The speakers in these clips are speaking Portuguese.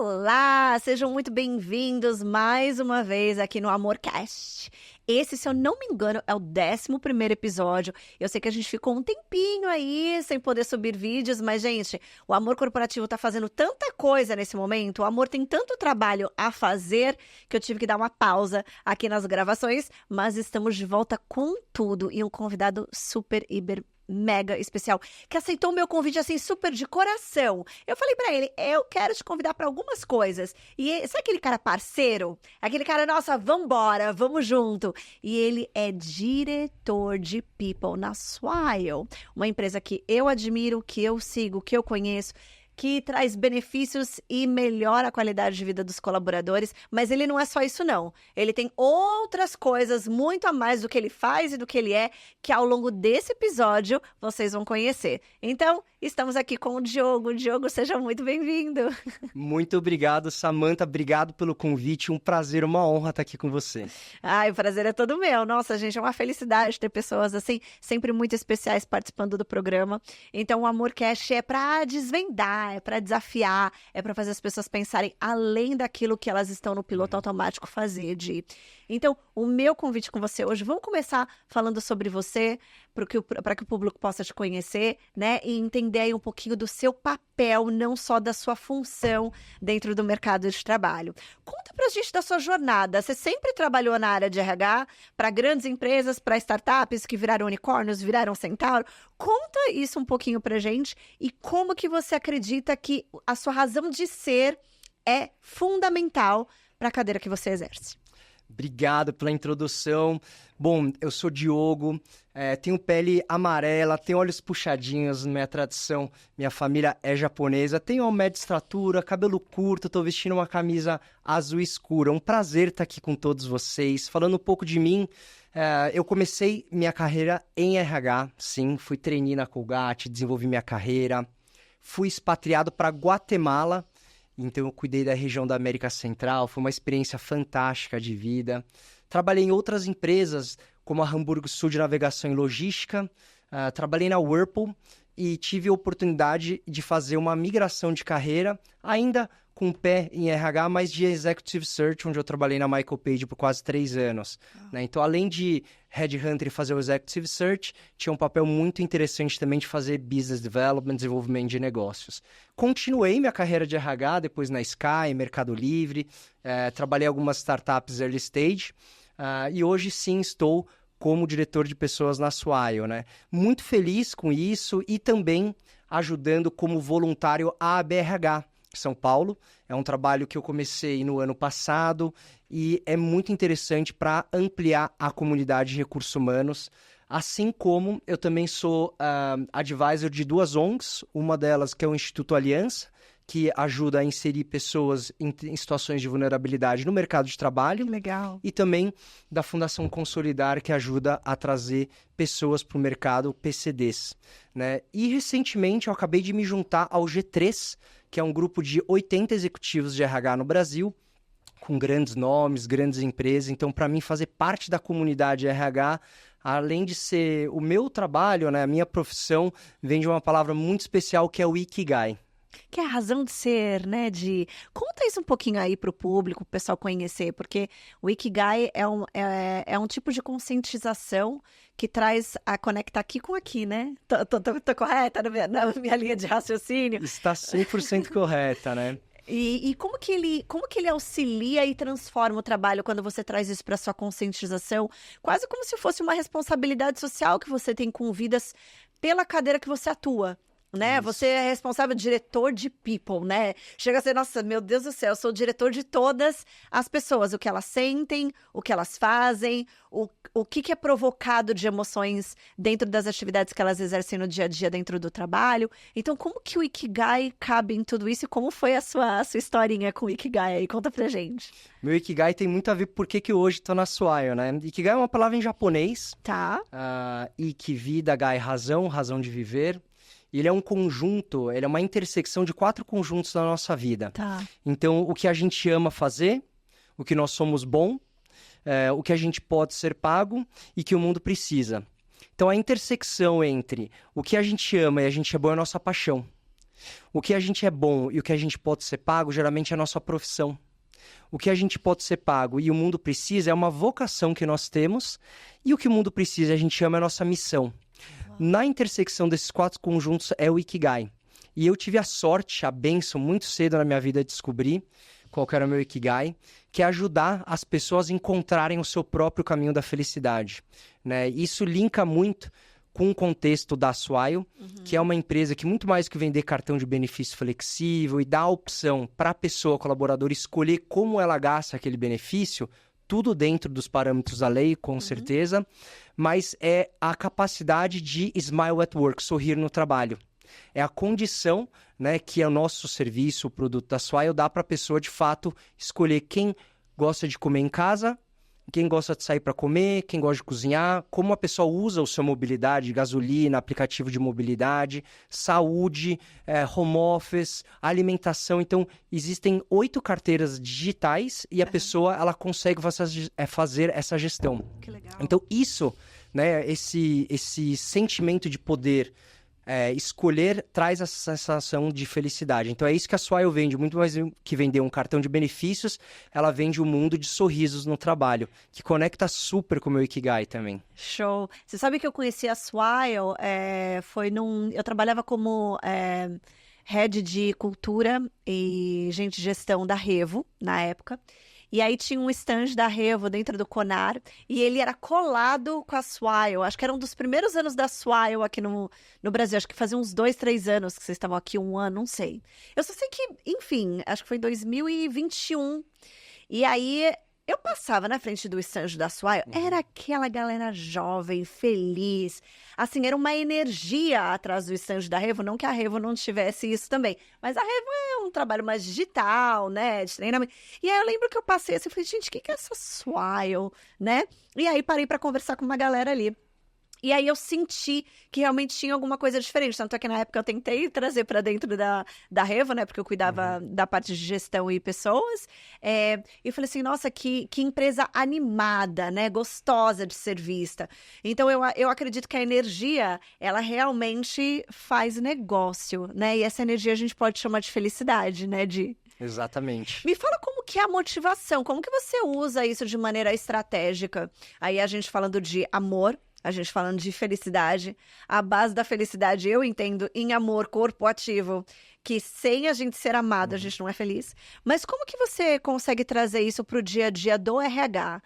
Olá, sejam muito bem-vindos mais uma vez aqui no AmorCast. Esse, se eu não me engano, é o 11º episódio. Eu sei que a gente ficou um tempinho aí sem poder subir vídeos, mas, gente, o Amor Corporativo tá fazendo tanta coisa nesse momento, o Amor tem tanto trabalho a fazer, que eu tive que dar uma pausa aqui nas gravações, mas estamos de volta com tudo e um convidado super, hiper, mega especial, que aceitou o meu convite assim super de coração. Eu falei pra ele, eu quero te convidar pra algumas coisas. E sabe aquele cara parceiro? Aquele cara, nossa, vambora, vamos junto. E ele é diretor de People na Swile, uma empresa que eu admiro, que eu sigo, que eu conheço, que traz benefícios e melhora a qualidade de vida dos colaboradores, mas ele não é só isso não. Ele tem outras coisas muito a mais do que ele faz e do que ele é, que ao longo desse episódio vocês vão conhecer. Então, estamos aqui com o Diogo. Diogo, seja muito bem-vindo. Muito obrigado, Samantha. Obrigado pelo convite. Um prazer, uma honra estar aqui com você. Ai, o prazer é todo meu. Nossa, gente, é uma felicidade ter pessoas assim, sempre muito especiais participando do programa. Então, o AmorCast é para desvendar, é para desafiar, é para fazer as pessoas pensarem além daquilo que elas estão no piloto automático fazer. Então, o meu convite com você hoje, vamos começar falando sobre você, para que o público possa te conhecer, né? E entender aí um pouquinho do seu papel, não só da sua função dentro do mercado de trabalho. Conta pra gente da sua jornada. Você sempre trabalhou na área de RH, para grandes empresas, para startups que viraram unicórnios, viraram centauro. Conta isso um pouquinho pra gente e como que você acredita que a sua razão de ser é fundamental para a cadeira que você exerce. Obrigado pela introdução. Bom, eu sou Diogo, tenho pele amarela, tenho olhos puxadinhos na minha tradição, minha família é japonesa, tenho uma média estatura, cabelo curto, estou vestindo uma camisa azul escura. Um prazer estar aqui com todos vocês. Falando um pouco de mim, eu comecei minha carreira em RH, sim, fui trainee na Colgate, desenvolvi minha carreira, fui expatriado para Guatemala. Então, eu cuidei da região da América Central, foi uma experiência fantástica de vida. Trabalhei em outras empresas, como a Hamburgo Sul de Navegação e Logística, trabalhei na Whirlpool e tive a oportunidade de fazer uma migração de carreira, ainda com o pé em RH, mas de Executive Search, onde eu trabalhei na Michael Page por quase 3 anos. Né? Então, além de Headhunter e fazer o Executive Search, tinha um papel muito interessante também de fazer Business Development, desenvolvimento de negócios. Continuei minha carreira de RH, depois na Sky, Mercado Livre, trabalhei em algumas startups early stage, e hoje sim estou como diretor de pessoas na Swile, né? Muito feliz com isso e também ajudando como voluntário a ABRH, São Paulo. É um trabalho que eu comecei no ano passado e é muito interessante para ampliar a comunidade de recursos humanos, assim como eu também sou advisor de 2 ONGs, uma delas que é o Instituto Aliança, que ajuda a inserir pessoas em situações de vulnerabilidade no mercado de trabalho. Legal. E também da Fundação Consolidar, que ajuda a trazer pessoas para o mercado, PCDs. Né? E recentemente eu acabei de me juntar ao G3, que é um grupo de 80 executivos de RH no Brasil, com grandes nomes, grandes empresas. Então, para mim, fazer parte da comunidade RH, além de ser o meu trabalho, né, a minha profissão, vem de uma palavra muito especial que é o Ikigai. Que é a razão de ser, né? Conta isso um pouquinho aí para o público, o pessoal conhecer, porque o Ikigai é um tipo de conscientização que traz a conectar aqui com aqui, né? Tô correta na minha linha de raciocínio? Está 100% correta, né? E como que ele auxilia e transforma o trabalho quando você traz isso para sua conscientização? Quase como se fosse uma responsabilidade social que você tem com vidas pela cadeira que você atua. Né? Isso. Você é responsável, diretor de people, né? Chega a ser, nossa, meu Deus do céu, eu sou o diretor de todas as pessoas, o que elas sentem, o que elas fazem, o que é provocado de emoções dentro das atividades que elas exercem no dia a dia dentro do trabalho. Então, como que o Ikigai cabe em tudo isso e como foi a sua historinha com o Ikigai aí? Conta pra gente. Meu Ikigai tem muito a ver por que hoje estou na Swile, né? Ikigai é uma palavra em japonês. Tá. Iki, vida, gai, razão, razão de viver. Ele é um conjunto, ele é uma intersecção de 4 conjuntos da nossa vida. Tá. Então, o que a gente ama fazer, o que nós somos bom, o que a gente pode ser pago e que o mundo precisa. Então, a intersecção entre o que a gente ama e a gente é bom é a nossa paixão. O que a gente é bom e o que a gente pode ser pago, geralmente é a nossa profissão. O que a gente pode ser pago e o mundo precisa é uma vocação que nós temos, e o que o mundo precisa, a gente chama a nossa missão. Na intersecção desses 4 conjuntos é o Ikigai. E eu tive a sorte, a bênção, muito cedo na minha vida de descobrir qual que era o meu Ikigai, que é ajudar as pessoas a encontrarem o seu próprio caminho da felicidade, né? Isso linka muito com o contexto da Swile, que é uma empresa que muito mais que vender cartão de benefício flexível e dar a opção para a pessoa, colaboradora, escolher como ela gasta aquele benefício, tudo dentro dos parâmetros da lei, com certeza, mas é a capacidade de smile at work, sorrir no trabalho. É a condição, né, que é o nosso serviço, o produto da Swile, dá para a pessoa, de fato, escolher quem gosta de comer em casa, quem gosta de sair para comer, quem gosta de cozinhar, como a pessoa usa a sua mobilidade, gasolina, aplicativo de mobilidade, saúde, home office, alimentação. Então, existem 8 carteiras digitais e a pessoa ela consegue fazer essa gestão. Que legal. Então, isso, né, esse sentimento de poder escolher traz essa sensação de felicidade. Então é isso que a Swile vende, muito mais que vender um cartão de benefícios, ela vende um mundo de sorrisos no trabalho, que conecta super com o meu Ikigai também. Show. Você sabe que eu conheci a Swile, eu trabalhava como head de cultura e gestão da Revo, na época. E aí tinha um stand da Revo dentro do Conar, e ele era colado com a Swile. Acho que era um dos primeiros anos da Swile aqui no Brasil. Acho que fazia uns 2, 3 anos que vocês estavam aqui, 1 ano, não sei. Eu só sei que, enfim, acho que foi em 2021. E aí eu passava na frente do stand da Swile, era aquela galera jovem, feliz. Assim, era uma energia atrás do stand da Revo, não que a Revo não tivesse isso também. Mas a Revo é um trabalho mais digital, né, de treinamento. E aí eu lembro que eu passei assim, falei, gente, o que é essa Swile, né? E aí parei para conversar com uma galera ali. E aí eu senti que realmente tinha alguma coisa diferente. Tanto é que na época eu tentei trazer para dentro da Revo, né? Porque eu cuidava da parte de gestão e pessoas. E eu falei assim, nossa, que empresa animada, né? Gostosa de ser vista. Então eu acredito que a energia, ela realmente faz negócio, né? E essa energia a gente pode chamar de felicidade, né? Exatamente. Me fala como que é a motivação, como que você usa isso de maneira estratégica? Aí a gente falando de amor, a gente falando de felicidade, a base da felicidade eu entendo em amor corporativo, que sem a gente ser amado a gente não é feliz. Mas como que você consegue trazer isso para o dia a dia do RH,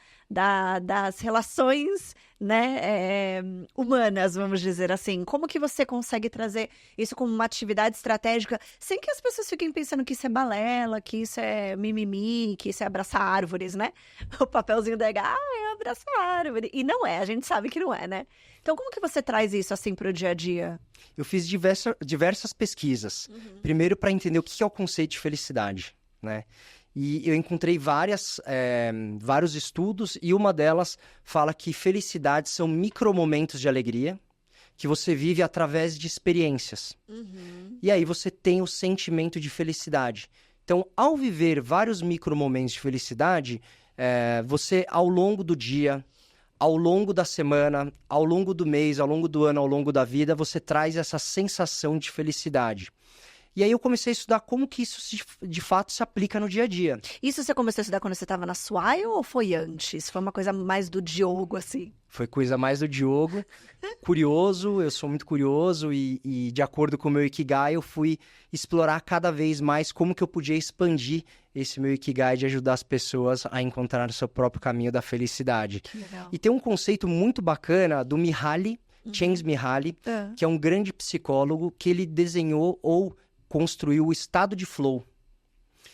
das relações, né, humanas, vamos dizer assim? Como que você consegue trazer isso como uma atividade estratégica sem que as pessoas fiquem pensando que isso é balela, que isso é mimimi, que isso é abraçar árvores, né? O papelzinho da RH, é abraçar árvore. E não é, a gente sabe que não é, né? Então, como que você traz isso assim para o dia a dia? Eu fiz diversas pesquisas. Primeiro, para entender o que é o conceito de felicidade, né? E eu encontrei vários estudos, e uma delas fala que felicidade são micromomentos de alegria que você vive através de experiências. E aí você tem o sentimento de felicidade. Então, ao viver vários micromomentos de felicidade, você, ao longo do dia, ao longo da semana, ao longo do mês, ao longo do ano, ao longo da vida, você traz essa sensação de felicidade. E aí eu comecei a estudar como que isso de fato se aplica no dia a dia. Isso você começou a estudar quando você estava na Swile ou foi antes? Foi uma coisa mais do Diogo, assim? Foi coisa mais do Diogo. Curioso, eu sou muito curioso e de acordo com o meu Ikigai, eu fui explorar cada vez mais como que eu podia expandir esse meu Ikigai de ajudar as pessoas a encontrar o seu próprio caminho da felicidade. Que legal. E tem um conceito muito bacana do Mihaly, Csikszentmihalyi, que é um grande psicólogo que ele desenhou ou construiu o estado de flow.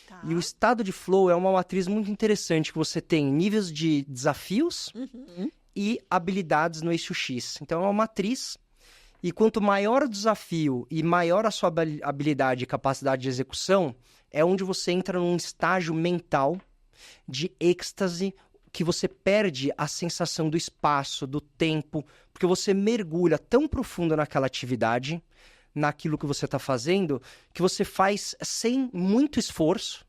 Tá. E o estado de flow é uma matriz muito interessante, que você tem níveis de desafios e habilidades no eixo X. Então é uma matriz, e quanto maior o desafio e maior a sua habilidade e capacidade de execução, é onde você entra num estágio mental de êxtase, que você perde a sensação do espaço, do tempo, porque você mergulha tão profundo naquela atividade, naquilo que você está fazendo, que você faz sem muito esforço,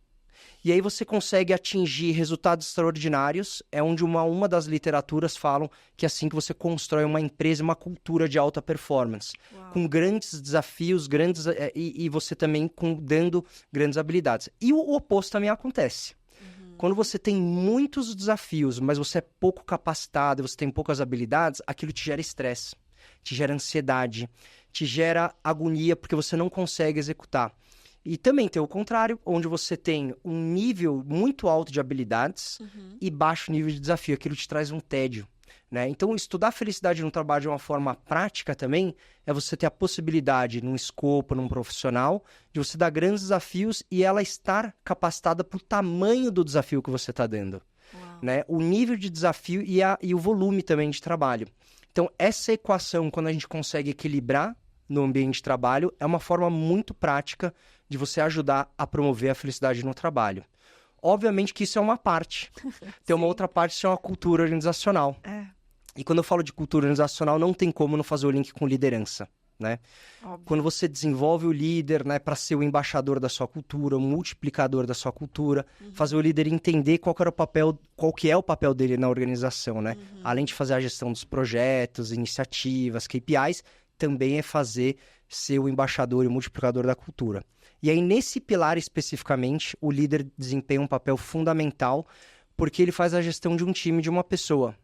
E aí você consegue atingir resultados extraordinários. É onde uma das literaturas falam que é assim que você constrói uma empresa, uma cultura de alta performance. Uau. Com grandes desafios, e você também dando grandes habilidades. E o oposto também acontece. Quando você tem muitos desafios, mas você é pouco capacitado, você tem poucas habilidades, aquilo te gera estresse, te gera ansiedade, te gera agonia porque você não consegue executar. E também tem o contrário, onde você tem um nível muito alto de habilidades e baixo nível de desafio. Aquilo te traz um tédio, né? Então, estudar a felicidade no trabalho de uma forma prática também é você ter a possibilidade, num escopo, num profissional, de você dar grandes desafios e ela estar capacitada para o tamanho do desafio que você está dando, né? O nível de desafio e o volume também de trabalho. Então, essa equação, quando a gente consegue equilibrar no ambiente de trabalho, é uma forma muito prática de você ajudar a promover a felicidade no trabalho. Obviamente que isso é uma parte. Tem uma outra parte que chama cultura organizacional. E quando eu falo de cultura organizacional, não tem como não fazer o link com liderança, né? Óbvio. Quando você desenvolve o líder, né, para ser o embaixador da sua cultura, o multiplicador da sua cultura, fazer o líder entender qual que é o papel dele na organização, né? Além de fazer a gestão dos projetos, iniciativas, KPIs, também é ser o embaixador e o multiplicador da cultura. E aí, nesse pilar especificamente, o líder desempenha um papel fundamental, porque ele faz a gestão de um time, de uma pessoa.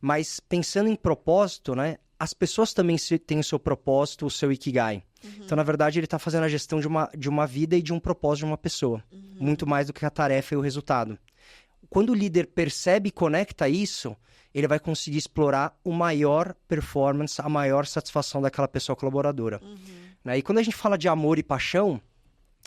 Mas pensando em propósito, né, as pessoas também têm o seu propósito, o seu Ikigai. Então, na verdade, ele está fazendo a gestão de uma vida e de um propósito de uma pessoa. Muito mais do que a tarefa e o resultado. Quando o líder percebe e conecta isso, ele vai conseguir explorar o maior performance, a maior satisfação daquela pessoa colaboradora. Né? E quando a gente fala de amor e paixão,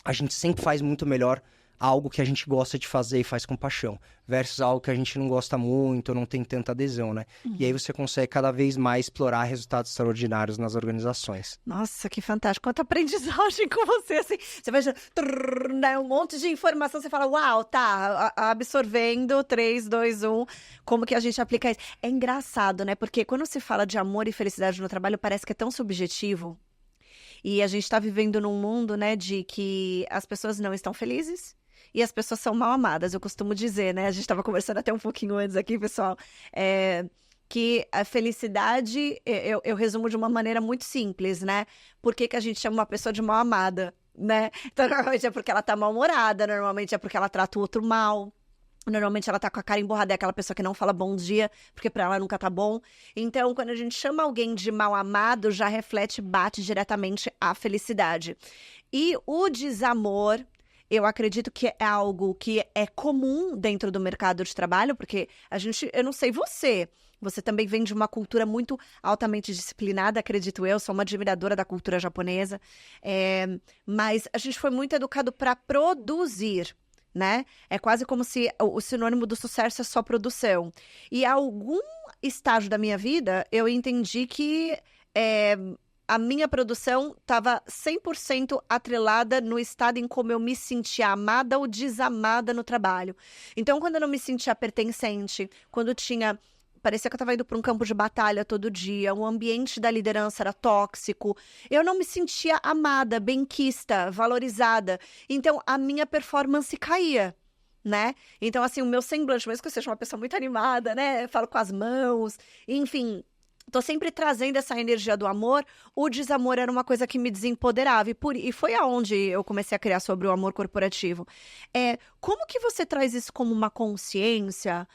a gente sempre faz muito melhor algo que a gente gosta de fazer e faz com paixão, versus algo que a gente não gosta muito, ou não tem tanta adesão, né? E aí você consegue cada vez mais explorar resultados extraordinários nas organizações. Nossa, que fantástico. Quanta aprendizagem com você, assim. Você vai, né, um monte de informação, você fala, uau, tá, absorvendo, 3, 2, 1, como que a gente aplica isso? É engraçado, né? Porque quando se fala de amor e felicidade no trabalho, parece que é tão subjetivo. E a gente está vivendo num mundo, né, de que as pessoas não estão felizes e as pessoas são mal amadas, eu costumo dizer, né? A gente estava conversando até um pouquinho antes aqui, pessoal, que a felicidade, eu resumo de uma maneira muito simples, né? Por que que a gente chama uma pessoa de mal amada, né? Então, normalmente é porque ela tá mal-humorada, normalmente é porque ela trata o outro mal. Normalmente ela tá com a cara emborrada, é aquela pessoa que não fala bom dia, porque pra ela nunca tá bom. Então, quando a gente chama alguém de mal amado, já reflete, bate diretamente a felicidade. E o desamor, eu acredito que é algo que é comum dentro do mercado de trabalho, porque eu não sei você também vem de uma cultura muito altamente disciplinada, acredito eu, sou uma admiradora da cultura japonesa, mas a gente foi muito educado para produzir, né? É quase como se o sinônimo do sucesso é só produção. E a algum estágio da minha vida, eu entendi que a minha produção estava 100% atrelada no estado em como eu me sentia amada ou desamada no trabalho. Então, quando eu não me sentia pertencente, quando parecia que eu estava indo para um campo de batalha todo dia, o ambiente da liderança era tóxico, eu não me sentia amada, benquista, valorizada. Então, a minha performance caía, né? Então, assim, o meu semblante, mesmo que eu seja uma pessoa muito animada, né? Falo com as mãos, enfim, tô sempre trazendo essa energia do amor. O desamor era uma coisa que me desempoderava. E foi aonde eu comecei a criar sobre o amor corporativo. Como que você traz isso como uma consciência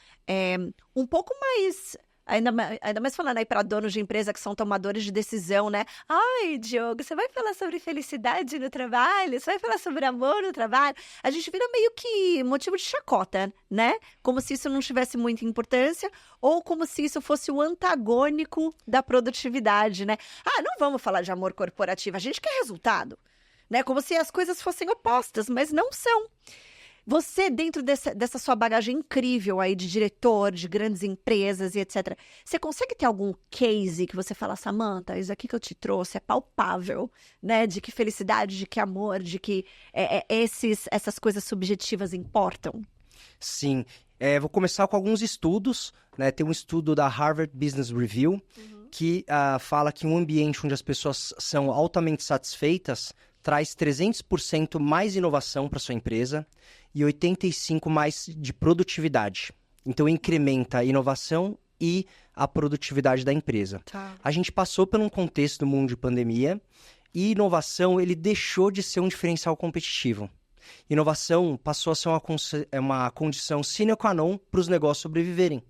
um pouco mais... Ainda mais falando aí para donos de empresa que são tomadores de decisão, né? Ai, Diogo, você vai falar sobre felicidade no trabalho? Você vai falar sobre amor no trabalho? A gente vira meio que motivo de chacota, né? Como se isso não tivesse muita importância ou como se isso fosse o antagônico da produtividade, né? Ah, não vamos falar de amor corporativo, a gente quer resultado, né? Como se as coisas fossem opostas, mas não são. Você, dentro dessa sua bagagem incrível aí de diretor, de grandes empresas e etc., você consegue ter algum case que você fala, Samantha, isso aqui que eu te trouxe é palpável, né? De que felicidade, de que amor, de que essas coisas subjetivas importam? Sim. Vou começar com alguns estudos, né? Tem um estudo da Harvard Business Review que fala que um ambiente onde as pessoas são altamente satisfeitas traz 300% mais inovação para sua empresa e 85% mais de produtividade. Então, incrementa a inovação e a produtividade da empresa. Tá. A gente passou por um contexto do mundo de pandemia e inovação ele deixou de ser um diferencial competitivo. Inovação passou a ser uma condição sine qua non para os negócios sobreviverem.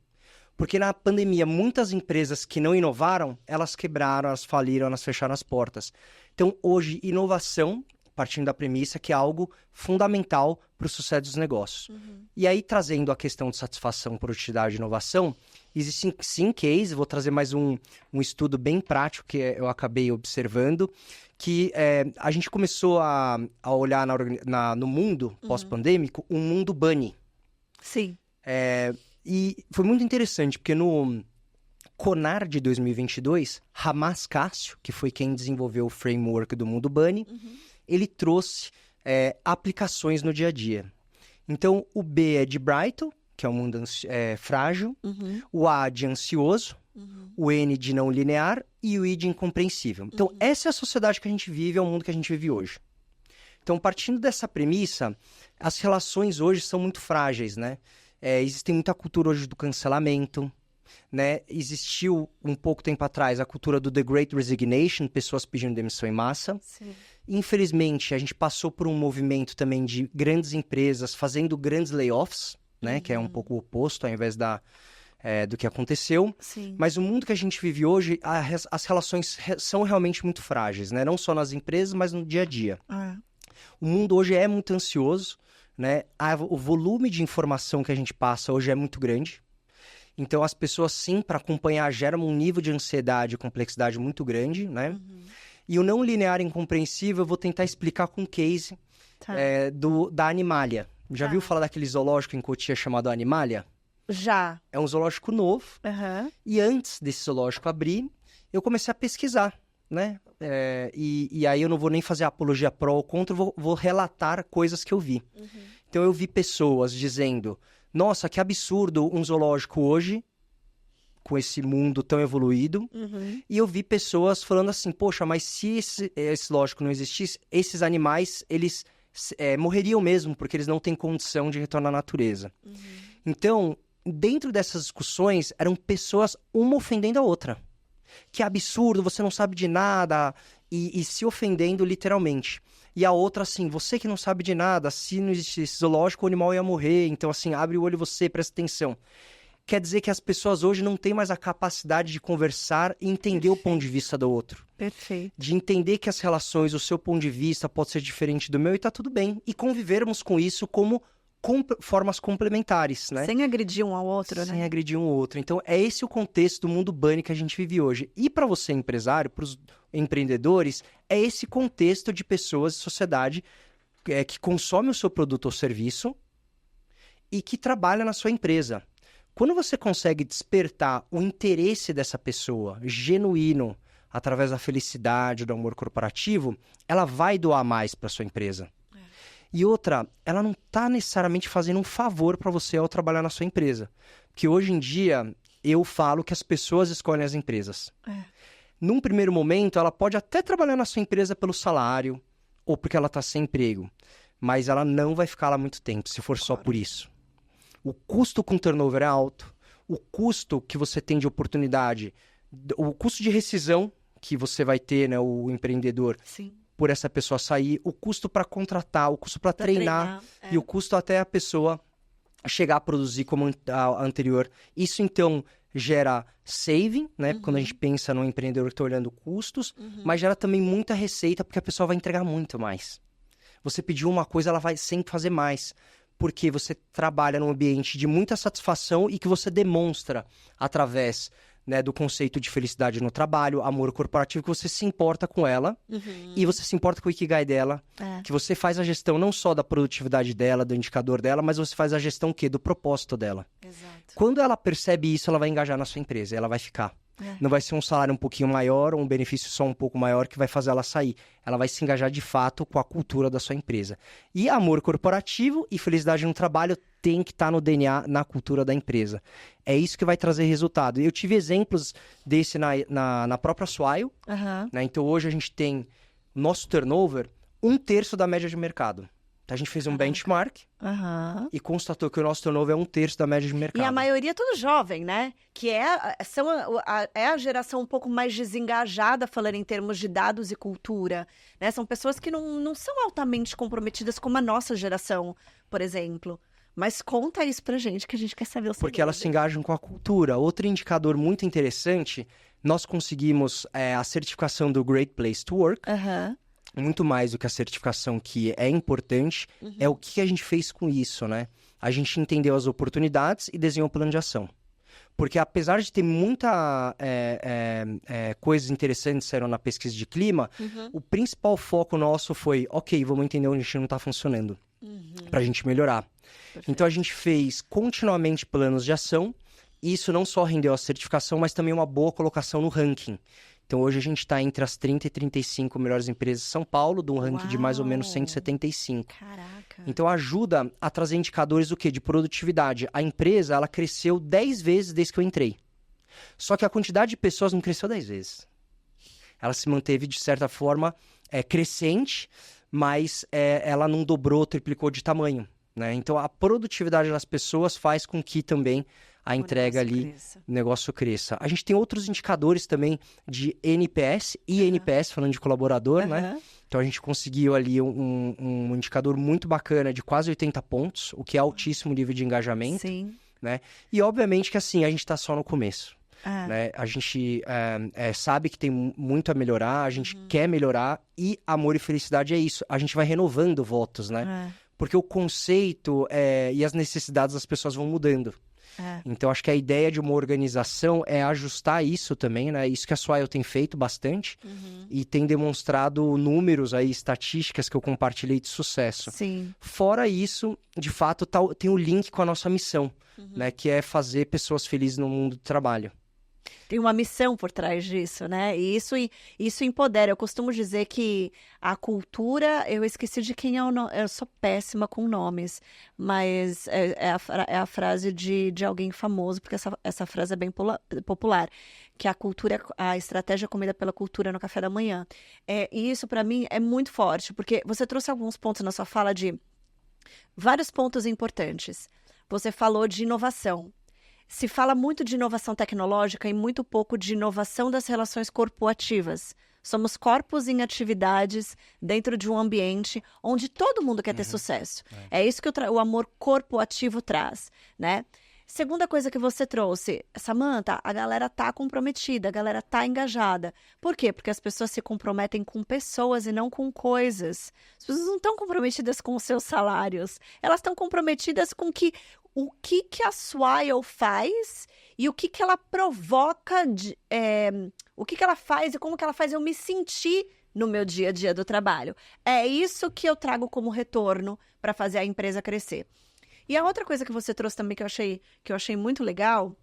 Porque na pandemia, muitas empresas que não inovaram, elas quebraram, elas faliram, elas fecharam as portas. Então, hoje, inovação, partindo da premissa que é algo fundamental para o sucesso dos negócios. E aí, trazendo a questão de satisfação, produtividade e inovação, existem sim cases, vou trazer mais um estudo bem prático que eu acabei observando, que a gente começou a olhar no mundo pós-pandêmico um mundo bunny. Sim. E foi muito interessante, porque no CONAR de 2022, Hamas Cássio, que foi quem desenvolveu o framework do mundo bunny, ele trouxe aplicações no dia a dia. Então, o B é de Brighton, que é um mundo frágil, o A de ansioso, o N de não linear e o I de incompreensível. Então, essa é a sociedade que a gente vive, é o mundo que a gente vive hoje. Então, partindo dessa premissa, as relações hoje são muito frágeis, né? Existe muita cultura hoje do cancelamento, né? Existiu, um pouco tempo atrás, a cultura do The Great Resignation, pessoas pedindo demissão em massa. Sim. Infelizmente, a gente passou por um movimento também de grandes empresas fazendo grandes layoffs, né? Que é um pouco o oposto, ao invés do que aconteceu. Sim. Mas o mundo que a gente vive hoje, as relações são realmente muito frágeis, né? Não só nas empresas, mas no dia a dia. O mundo hoje é muito ansioso, né? O volume de informação que a gente passa hoje é muito grande. Então, as pessoas, sim, para acompanhar, geram um nível de ansiedade e complexidade muito grande, né? E o não linear incompreensível, eu vou tentar explicar com um case da Animalia. Já viu falar daquele zoológico em Cotia chamado Animalia? Já. É um zoológico novo. E antes desse zoológico abrir, eu comecei a pesquisar, né? E aí eu não vou nem fazer apologia pró ou contra, vou relatar coisas que eu vi. Então eu vi pessoas dizendo, nossa, que absurdo um zoológico hoje, com esse mundo tão evoluído. E eu vi pessoas falando assim, poxa, mas se esse zoológico não existisse, esses animais, eles morreriam mesmo, porque eles não têm condição de retornar à natureza. Então, dentro dessas discussões, eram pessoas uma ofendendo a outra. Que absurdo, você não sabe de nada, e se ofendendo literalmente. E a outra, assim, você que não sabe de nada, se não existisse zoológico, o animal ia morrer, então, assim, abre o olho você, presta atenção. Quer dizer que as pessoas hoje não têm mais a capacidade de conversar e entender o ponto de vista do outro. Perfeito. De entender que as relações, o seu ponto de vista pode ser diferente do meu e tá tudo bem. E convivermos com isso como formas complementares, né? Sem agredir um ao outro, né? Sem agredir um ao outro. Então, é esse o contexto do mundo bunny que a gente vive hoje. E para você, empresário, para os empreendedores, é esse contexto de pessoas, de sociedade, que consome o seu produto ou serviço e que trabalha na sua empresa. Quando você consegue despertar o interesse dessa pessoa, genuíno, através da felicidade, do amor corporativo, ela vai doar mais para sua empresa. E outra, ela não está necessariamente fazendo um favor para você ao trabalhar na sua empresa. Porque hoje em dia, eu falo que as pessoas escolhem as empresas. Num primeiro momento, ela pode até trabalhar na sua empresa pelo salário, ou porque ela está sem emprego. Mas ela não vai ficar lá muito tempo, se for só por isso. O custo com turnover é alto, o custo que você tem de oportunidade, o custo de rescisão que você vai ter, né, o empreendedor, Sim. por essa pessoa sair, o custo para contratar, o custo para treinar e o custo até a pessoa chegar a produzir como a anterior. Isso, então, gera saving, né, quando a gente pensa no empreendedor que está olhando custos, mas gera também muita receita, porque a pessoa vai entregar muito mais. Você pediu uma coisa, ela vai sempre fazer mais. Porque você trabalha num ambiente de muita satisfação e que você demonstra através, né, do conceito de felicidade no trabalho, amor corporativo, que você se importa com ela e você se importa com o Ikigai dela, que você faz a gestão não só da produtividade dela, do indicador dela, mas você faz a gestão o quê? Do propósito dela. Exato. Quando ela percebe isso, ela vai engajar na sua empresa, ela vai ficar. Não vai ser um salário um pouquinho maior ou um benefício só um pouco maior que vai fazer ela sair. Ela vai se engajar de fato com a cultura da sua empresa. E amor corporativo e felicidade no trabalho tem que estar no DNA, na cultura da empresa. É isso que vai trazer resultado. Eu tive exemplos desse na própria Swile. Né? Então hoje a gente tem nosso turnover, 1/3 da média de mercado. Então, a gente fez um benchmark e constatou que o nosso turnover é 1/3 da média de mercado. E a maioria é tudo jovem, né? Que é a geração um pouco mais desengajada, falando em termos de dados e cultura, né? São pessoas que não são altamente comprometidas como a nossa geração, por exemplo. Mas conta isso pra gente, que a gente quer saber o segredo. Porque elas se engajam com a cultura. Outro indicador muito interessante, nós conseguimos a certificação do Great Place to Work. Muito mais do que a certificação, que é importante, é o que a gente fez com isso, né? A gente entendeu as oportunidades e desenhou um plano de ação. Porque apesar de ter muita coisas interessantes que saíram na pesquisa de clima, o principal foco nosso foi, ok, vamos entender onde a gente não está funcionando, para a gente melhorar. Perfeito. Então a gente fez continuamente planos de ação, e isso não só rendeu a certificação, mas também uma boa colocação no ranking. Então, hoje a gente está entre as 30 e 35 melhores empresas de São Paulo, de um ranking de mais ou menos 175. Caraca! Então, ajuda a trazer indicadores do quê? De produtividade. A empresa, ela cresceu 10 vezes desde que eu entrei. Só que a quantidade de pessoas não cresceu 10 vezes. Ela se manteve, de certa forma, crescente, mas ela não dobrou, triplicou de tamanho, né? Então, a produtividade das pessoas faz com que também a entrega ali, o negócio cresça. A gente tem outros indicadores também de NPS e NPS, falando de colaborador, né? Então, a gente conseguiu ali um indicador muito bacana de quase 80 pontos, o que é altíssimo nível de engajamento. Sim. Né? E, obviamente, que assim, a gente está só no começo. Né? A gente sabe que tem muito a melhorar, a gente quer melhorar, e amor e felicidade é isso. A gente vai renovando votos, né? Porque o conceito e as necessidades das pessoas vão mudando. Então, acho que a ideia de uma organização é ajustar isso também, né? Isso que a Swile tem feito bastante e tem demonstrado números aí, estatísticas que eu compartilhei de sucesso. Sim. Fora isso, de fato, tem o link com a nossa missão, né? Que é fazer pessoas felizes no mundo do trabalho. Tem uma missão por trás disso, né? E isso empodera. Eu costumo dizer que a cultura... Eu esqueci de quem é o nome. Eu sou péssima com nomes. Mas é a frase de alguém famoso, porque essa frase é bem popular. Que a estratégia é comida pela cultura no café da manhã. E isso, para mim, é muito forte. Porque você trouxe alguns pontos na sua fala de... Vários pontos importantes. Você falou de inovação. Se fala muito de inovação tecnológica e muito pouco de inovação das relações corporativas. Somos corpos em atividades dentro de um ambiente onde todo mundo quer ter sucesso. É isso que o amor corporativo traz, né? Segunda coisa que você trouxe, Samantha, a galera tá comprometida, a galera tá engajada. Por quê? Porque as pessoas se comprometem com pessoas e não com coisas. As pessoas não estão comprometidas com os seus salários. Elas estão comprometidas com o que a Swile faz e o que ela provoca, o que ela faz e como que ela faz eu me sentir no meu dia a dia do trabalho. É isso que eu trago como retorno para fazer a empresa crescer. E a outra coisa que você trouxe também que eu achei muito legal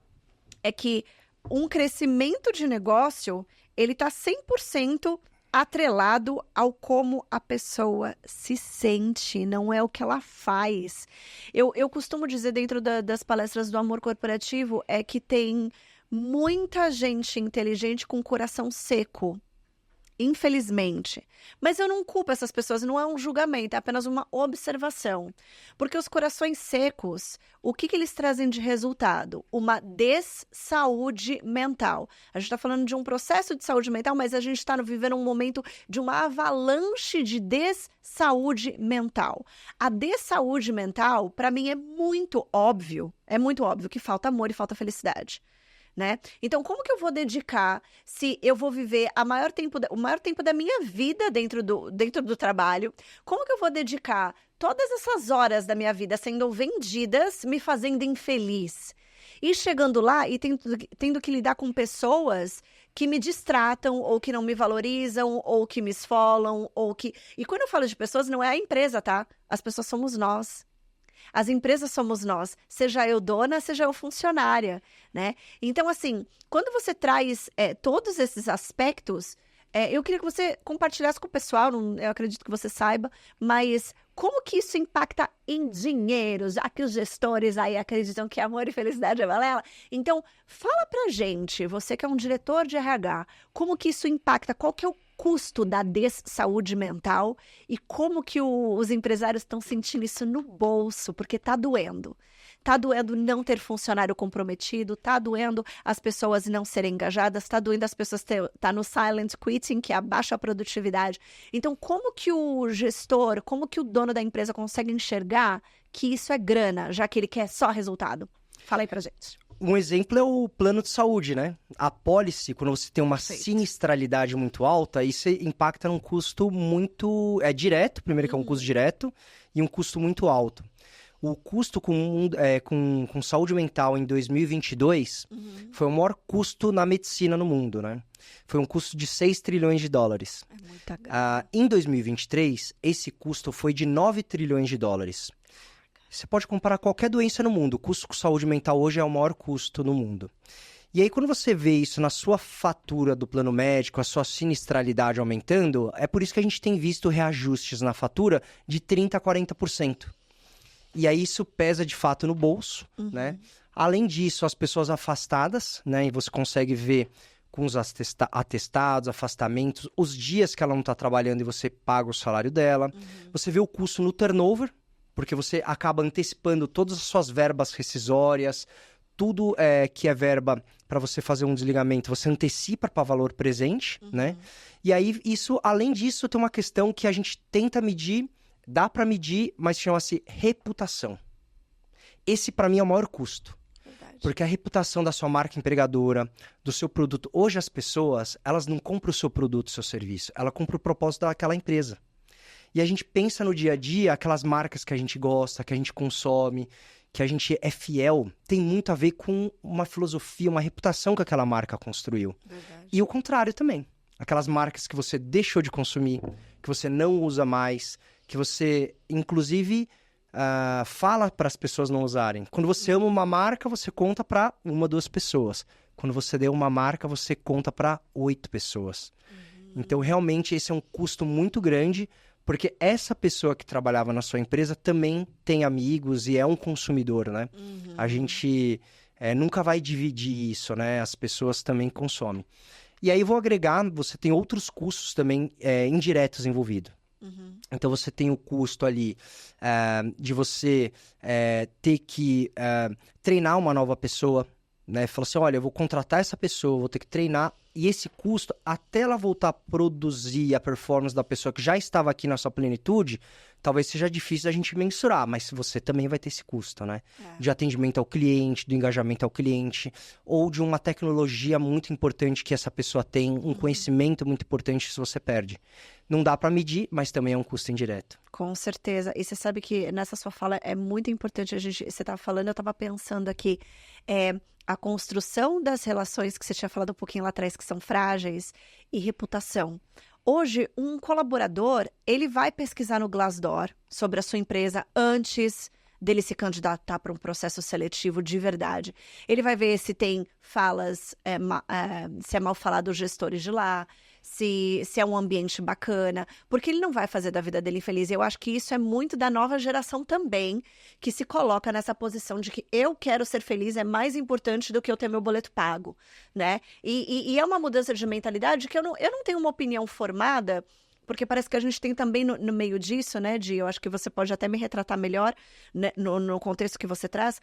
é que um crescimento de negócio, ele está 100% atrelado ao como a pessoa se sente, não é o que ela faz. Eu costumo dizer dentro das palestras do amor corporativo é que tem muita gente inteligente com coração seco. Infelizmente. Mas eu não culpo essas pessoas, não é um julgamento, é apenas uma observação. Porque os corações secos, o que eles trazem de resultado? Uma dessaúde mental. A gente está falando de um processo de saúde mental, mas a gente está vivendo um momento de uma avalanche de dessaúde mental. A dessaúde mental, para mim, é muito óbvio que falta amor e falta felicidade. Né? Então, como que eu vou dedicar se eu vou viver o maior tempo da minha vida dentro do trabalho? Como que eu vou dedicar todas essas horas da minha vida sendo vendidas, me fazendo infeliz? E chegando lá e tendo que lidar com pessoas que me distratam, ou que não me valorizam, ou que me esfolam, E quando eu falo de pessoas, não é a empresa, tá? As pessoas somos nós. As empresas somos nós, seja eu dona, seja eu funcionária, né? Então, assim, quando você traz todos esses aspectos, eu queria que você compartilhasse com o pessoal, eu acredito que você saiba, mas como que isso impacta em dinheiro, já que os gestores aí acreditam que amor e felicidade é balela? Então, fala pra gente, você que é um diretor de RH, como que isso impacta, qual que é o custo da saúde mental e como que os empresários estão sentindo isso no bolso, porque tá doendo. Tá doendo não ter funcionário comprometido, tá doendo as pessoas não serem engajadas, tá doendo as pessoas tá no silent quitting, que é a baixa produtividade. Então, como que o gestor, como que o dono da empresa consegue enxergar que isso é grana, já que ele quer só resultado? Fala aí pra gente. Um exemplo é o plano de saúde, né? A pólice, quando você tem uma sinistralidade muito alta, isso impacta num custo muito direto, primeiro que é um custo direto, e um custo muito alto. O custo com saúde mental em 2022 foi o maior custo na medicina no mundo, né? Foi um custo de 6 trilhões de dólares. É muita grana. Em 2023, esse custo foi de 9 trilhões de dólares. Você pode comparar qualquer doença no mundo. O custo com saúde mental hoje é o maior custo no mundo. E aí, quando você vê isso na sua fatura do plano médico, a sua sinistralidade aumentando, é por isso que a gente tem visto reajustes na fatura de 30% a 40%. E aí, isso pesa de fato no bolso, né? Além disso, as pessoas afastadas, né? E você consegue ver com os atestados, afastamentos, os dias que ela não está trabalhando e você paga o salário dela. Você vê o custo no turnover, porque você acaba antecipando todas as suas verbas rescisórias, tudo que é verba para você fazer um desligamento, você antecipa para valor presente, né? E aí, isso, além disso, tem uma questão que a gente tenta medir, dá para medir, mas chama-se reputação. Esse, para mim, é o maior custo. Verdade. Porque a reputação da sua marca empregadora, do seu produto... Hoje, as pessoas, elas não compram o seu produto, o seu serviço. Ela compra o propósito daquela empresa. E a gente pensa no dia a dia, aquelas marcas que a gente gosta, que a gente consome, que a gente é fiel, tem muito a ver com uma filosofia, uma reputação que aquela marca construiu. Verdade. E o contrário também. Aquelas marcas que você deixou de consumir, que você não usa mais, que você, inclusive, fala para as pessoas não usarem. Quando você ama uma marca, você conta para 1, 2 pessoas. Quando você deu uma marca, você conta para 8 pessoas. Então, realmente, esse é um custo muito grande, porque essa pessoa que trabalhava na sua empresa também tem amigos e é um consumidor, né? A gente nunca vai dividir isso, né? As pessoas também consomem. E aí, vou agregar, você tem outros custos também indiretos envolvidos. Então, você tem o custo ali de você ter que treinar uma nova pessoa, né? Fala assim, olha, eu vou contratar essa pessoa, vou ter que treinar, e esse custo, até ela voltar a produzir a performance da pessoa que já estava aqui na sua plenitude, talvez seja difícil a gente mensurar, mas você também vai ter esse custo, né? De atendimento ao cliente, do engajamento ao cliente, ou de uma tecnologia muito importante que essa pessoa tem, um conhecimento muito importante se você perde. Não dá para medir, mas também é um custo indireto. Com certeza. E você sabe que nessa sua fala é muito importante você estava falando, eu estava pensando aqui, a construção das relações que você tinha falado um pouquinho lá atrás, que são frágeis, e reputação. Hoje, um colaborador, ele vai pesquisar no Glassdoor sobre a sua empresa antes dele se candidatar para um processo seletivo de verdade. Ele vai ver se tem falas, se é mal falado os gestores de lá, se é um ambiente bacana, porque ele não vai fazer da vida dele infeliz. E eu acho que isso é muito da nova geração também, que se coloca nessa posição de que eu quero ser feliz é mais importante do que eu ter meu boleto pago, né? E é uma mudança de mentalidade que eu não tenho uma opinião formada, porque parece que a gente tem também no meio disso, né, eu acho que você pode até me retratar melhor, né, no contexto que você traz,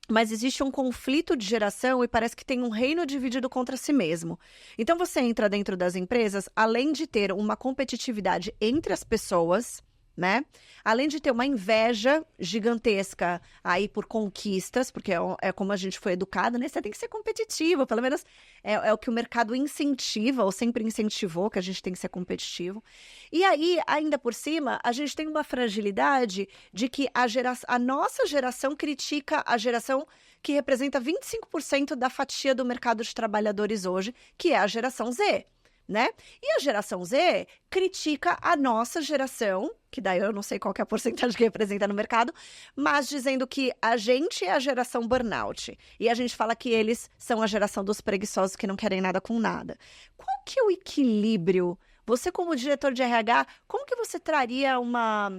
mas existe um conflito de geração e parece que tem um reino dividido contra si mesmo. Então você entra dentro das empresas, além de ter uma competitividade entre as pessoas, né? Além de ter uma inveja gigantesca aí por conquistas, porque é como a gente foi educado, né? Você tem que ser competitivo, pelo menos é o que o mercado incentiva, ou sempre incentivou, que a gente tem que ser competitivo. E aí, ainda por cima, a gente tem uma fragilidade de que a nossa geração critica a geração que representa 25% da fatia do mercado de trabalhadores hoje, que é a geração Z. Né? E a geração Z critica a nossa geração, que daí eu não sei qual que é a porcentagem que representa no mercado, mas dizendo que a gente é a geração burnout. E a gente fala que eles são a geração dos preguiçosos que não querem nada com nada. Qual que é o equilíbrio? Você, como diretor de RH, como que você traria uma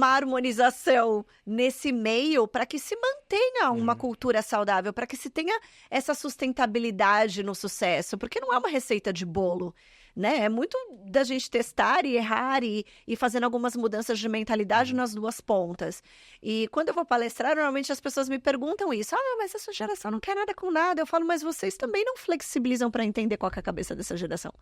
harmonização nesse meio para que se mantenha uma cultura saudável, para que se tenha essa sustentabilidade no sucesso, porque não é uma receita de bolo, né? É muito da gente testar e errar e fazendo algumas mudanças de mentalidade nas duas pontas. E quando eu vou palestrar, normalmente as pessoas me perguntam isso. Ah, mas essa geração não quer nada com nada. Eu falo, mas vocês também não flexibilizam para entender qual que é a cabeça dessa geração.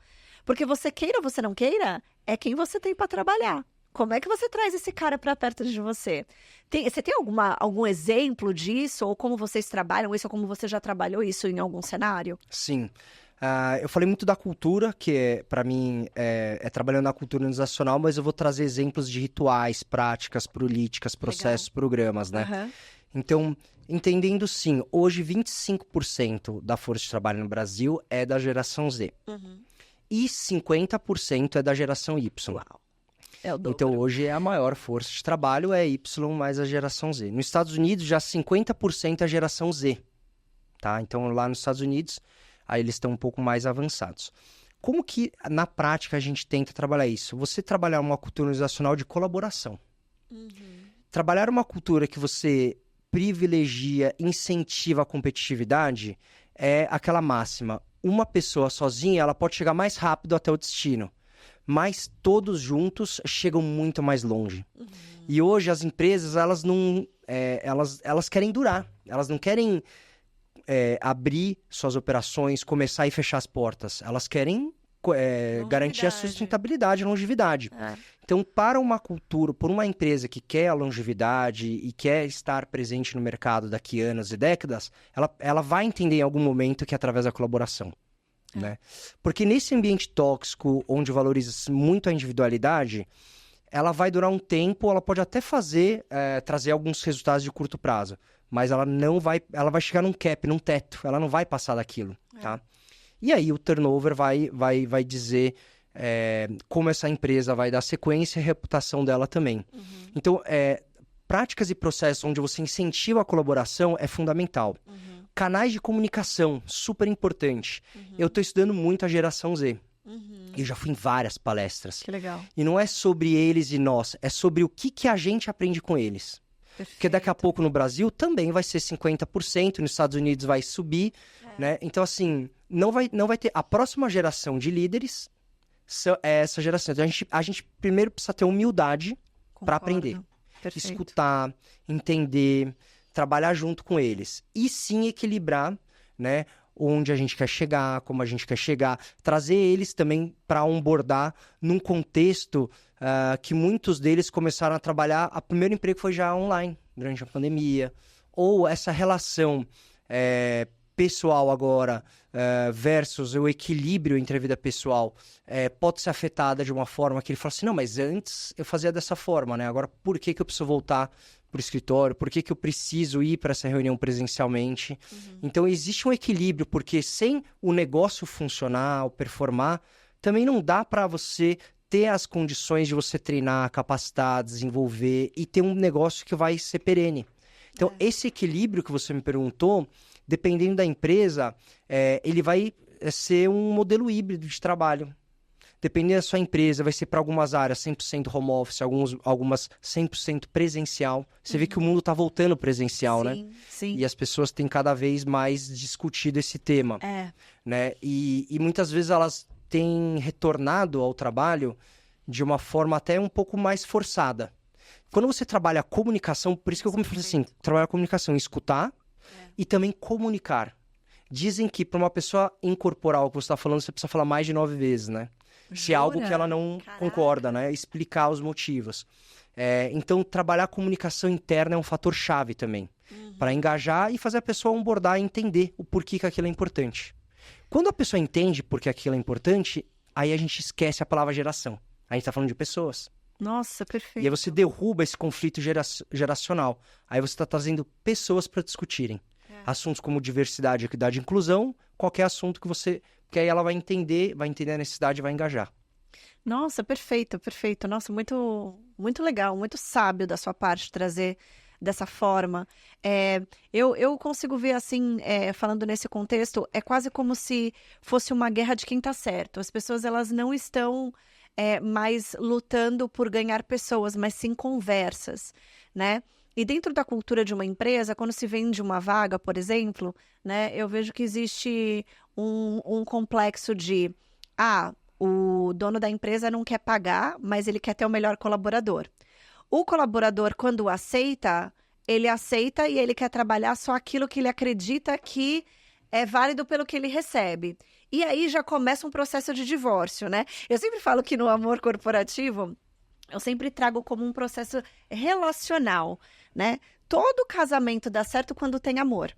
Porque você queira ou você não queira, é quem você tem para trabalhar. Como é que você traz esse cara para perto de você? Você tem algum exemplo disso? Ou como vocês trabalham isso? Ou como você já trabalhou isso em algum cenário? Sim. Eu falei muito da cultura, que para mim é trabalhando na cultura organizacional, mas eu vou trazer exemplos de rituais, práticas, políticas, processos, programas, né? Aham. Então, entendendo sim, hoje 25% da força de trabalho no Brasil é da geração Z. E 50% é da geração Y. Uau. É o dobro. Então, hoje a maior força de trabalho é Y mais a geração Z. Nos Estados Unidos, já 50% é a geração Z, tá? Então, lá nos Estados Unidos, aí eles estão um pouco mais avançados. Como que, na prática, a gente tenta trabalhar isso? Você trabalhar uma cultura organizacional de colaboração. Trabalhar uma cultura que você privilegia, incentiva a competitividade, é aquela máxima. Uma pessoa sozinha, ela pode chegar mais rápido até o destino. Mas todos juntos chegam muito mais longe. E hoje as empresas, elas não, elas querem durar. Elas não querem abrir suas operações, começar e fechar as portas. Elas querem garantir a sustentabilidade, a longevidade. Então, para uma cultura, por uma empresa que quer a longevidade e quer estar presente no mercado daqui a anos e décadas, ela vai entender em algum momento que é através da colaboração. Né? Porque nesse ambiente tóxico, onde valoriza muito a individualidade, ela vai durar um tempo, ela pode até trazer alguns resultados de curto prazo, mas ela vai chegar num cap, num teto, ela não vai passar daquilo, tá? E aí o turnover vai dizer como essa empresa vai dar sequência e a reputação dela também. Então, práticas e processos onde você incentiva a colaboração é fundamental. Canais de comunicação, super importante. Eu estou estudando muito a geração Z. Eu já fui em várias palestras. Que legal. E não é sobre eles e nós, é sobre o que a gente aprende com eles. Perfeito. Porque daqui a pouco no Brasil também vai ser 50%, nos Estados Unidos vai subir, né? Então, assim, não vai ter... A próxima geração de líderes é essa geração. Então, a gente primeiro precisa ter humildade para aprender. Perfeito. Escutar, entender, trabalhar junto com eles. E sim equilibrar, né? Onde a gente quer chegar, como a gente quer chegar. Trazer eles também para onboardar num contexto que muitos deles começaram a trabalhar. O primeiro emprego foi já online, durante a pandemia. Ou essa relação pessoal agora versus o equilíbrio entre a vida pessoal pode ser afetada de uma forma que ele fala assim, não, mas antes eu fazia dessa forma, né? Agora por que eu preciso voltar para o escritório? Por que eu preciso ir para essa reunião presencialmente? Então existe um equilíbrio, porque sem o negócio funcionar, performar, também não dá para você ter as condições de você treinar, capacitar, desenvolver e ter um negócio que vai ser perene. Então esse equilíbrio que você me perguntou, dependendo da empresa, ele vai ser um modelo híbrido de trabalho. Dependendo da sua empresa, vai ser para algumas áreas 100% home office, algumas 100% presencial. Você vê que o mundo está voltando presencial, sim, né? Sim. E as pessoas têm cada vez mais discutido esse tema. Né? E muitas vezes elas têm retornado ao trabalho de uma forma até um pouco mais forçada. Quando você trabalha a comunicação, por isso que eu falei assim, trabalhar a comunicação, escutar e também comunicar. Dizem que para uma pessoa incorporar o que você está falando, você precisa falar mais de 9 vezes, né? Se é algo que ela não concorda, né? Explicar os motivos. Então, trabalhar a comunicação interna é um fator chave também. Para engajar e fazer a pessoa onboardar e entender o porquê que aquilo é importante. Quando a pessoa entende por que aquilo é importante, aí a gente esquece a palavra geração. A gente está falando de pessoas. Nossa, perfeito. E aí você derruba esse conflito geracional. Aí você está trazendo pessoas para discutirem. Assuntos como diversidade, equidade e inclusão, qualquer assunto que aí ela vai entender a necessidade e vai engajar. Nossa, perfeito, perfeito. Nossa, muito, muito legal, muito sábio da sua parte trazer dessa forma. Eu consigo ver assim, falando nesse contexto, é quase como se fosse uma guerra de quem tá certo. As pessoas, elas não estão mais lutando por ganhar pessoas, mas sim conversas, né? E dentro da cultura de uma empresa, quando se vende uma vaga, por exemplo, né, eu vejo que existe um complexo de O dono da empresa não quer pagar, mas ele quer ter o melhor colaborador. O colaborador, quando aceita e ele quer trabalhar só aquilo que ele acredita que é válido pelo que ele recebe. E aí já começa um processo de divórcio, né? Eu sempre falo que no amor corporativo, eu sempre trago como um processo relacional, né? Todo casamento dá certo quando tem amor.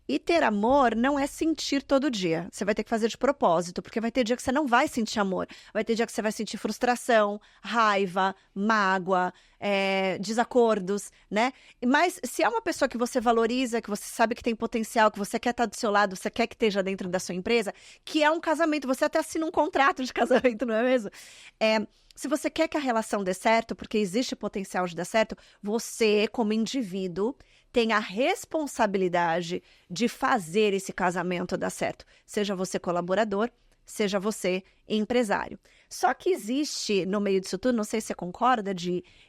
E ter amor não é sentir todo dia. Você vai ter que fazer de propósito, porque vai ter dia que você não vai sentir amor. Vai ter dia que você vai sentir frustração, raiva, mágoa, desacordos, né? Mas se é uma pessoa que você valoriza, que você sabe que tem potencial, que você quer estar do seu lado, você quer que esteja dentro da sua empresa, que é um casamento, você até assina um contrato de casamento, não é mesmo? Se você quer que a relação dê certo, porque existe potencial de dar certo, você, como indivíduo, tem a responsabilidade de fazer esse casamento dar certo. Seja você colaborador, seja você empresário. Só que existe, no meio disso tudo, não sei se você concorda,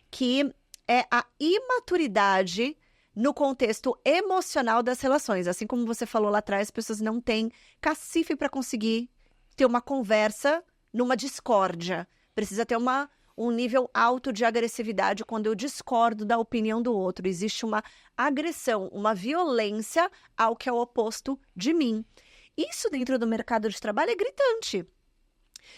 que é a imaturidade no contexto emocional das relações. Assim como você falou lá atrás, as pessoas não têm cacife para conseguir ter uma conversa numa discórdia. Precisa ter um nível alto de agressividade quando eu discordo da opinião do outro. Existe uma agressão, uma violência ao que é o oposto de mim. Isso dentro do mercado de trabalho é gritante.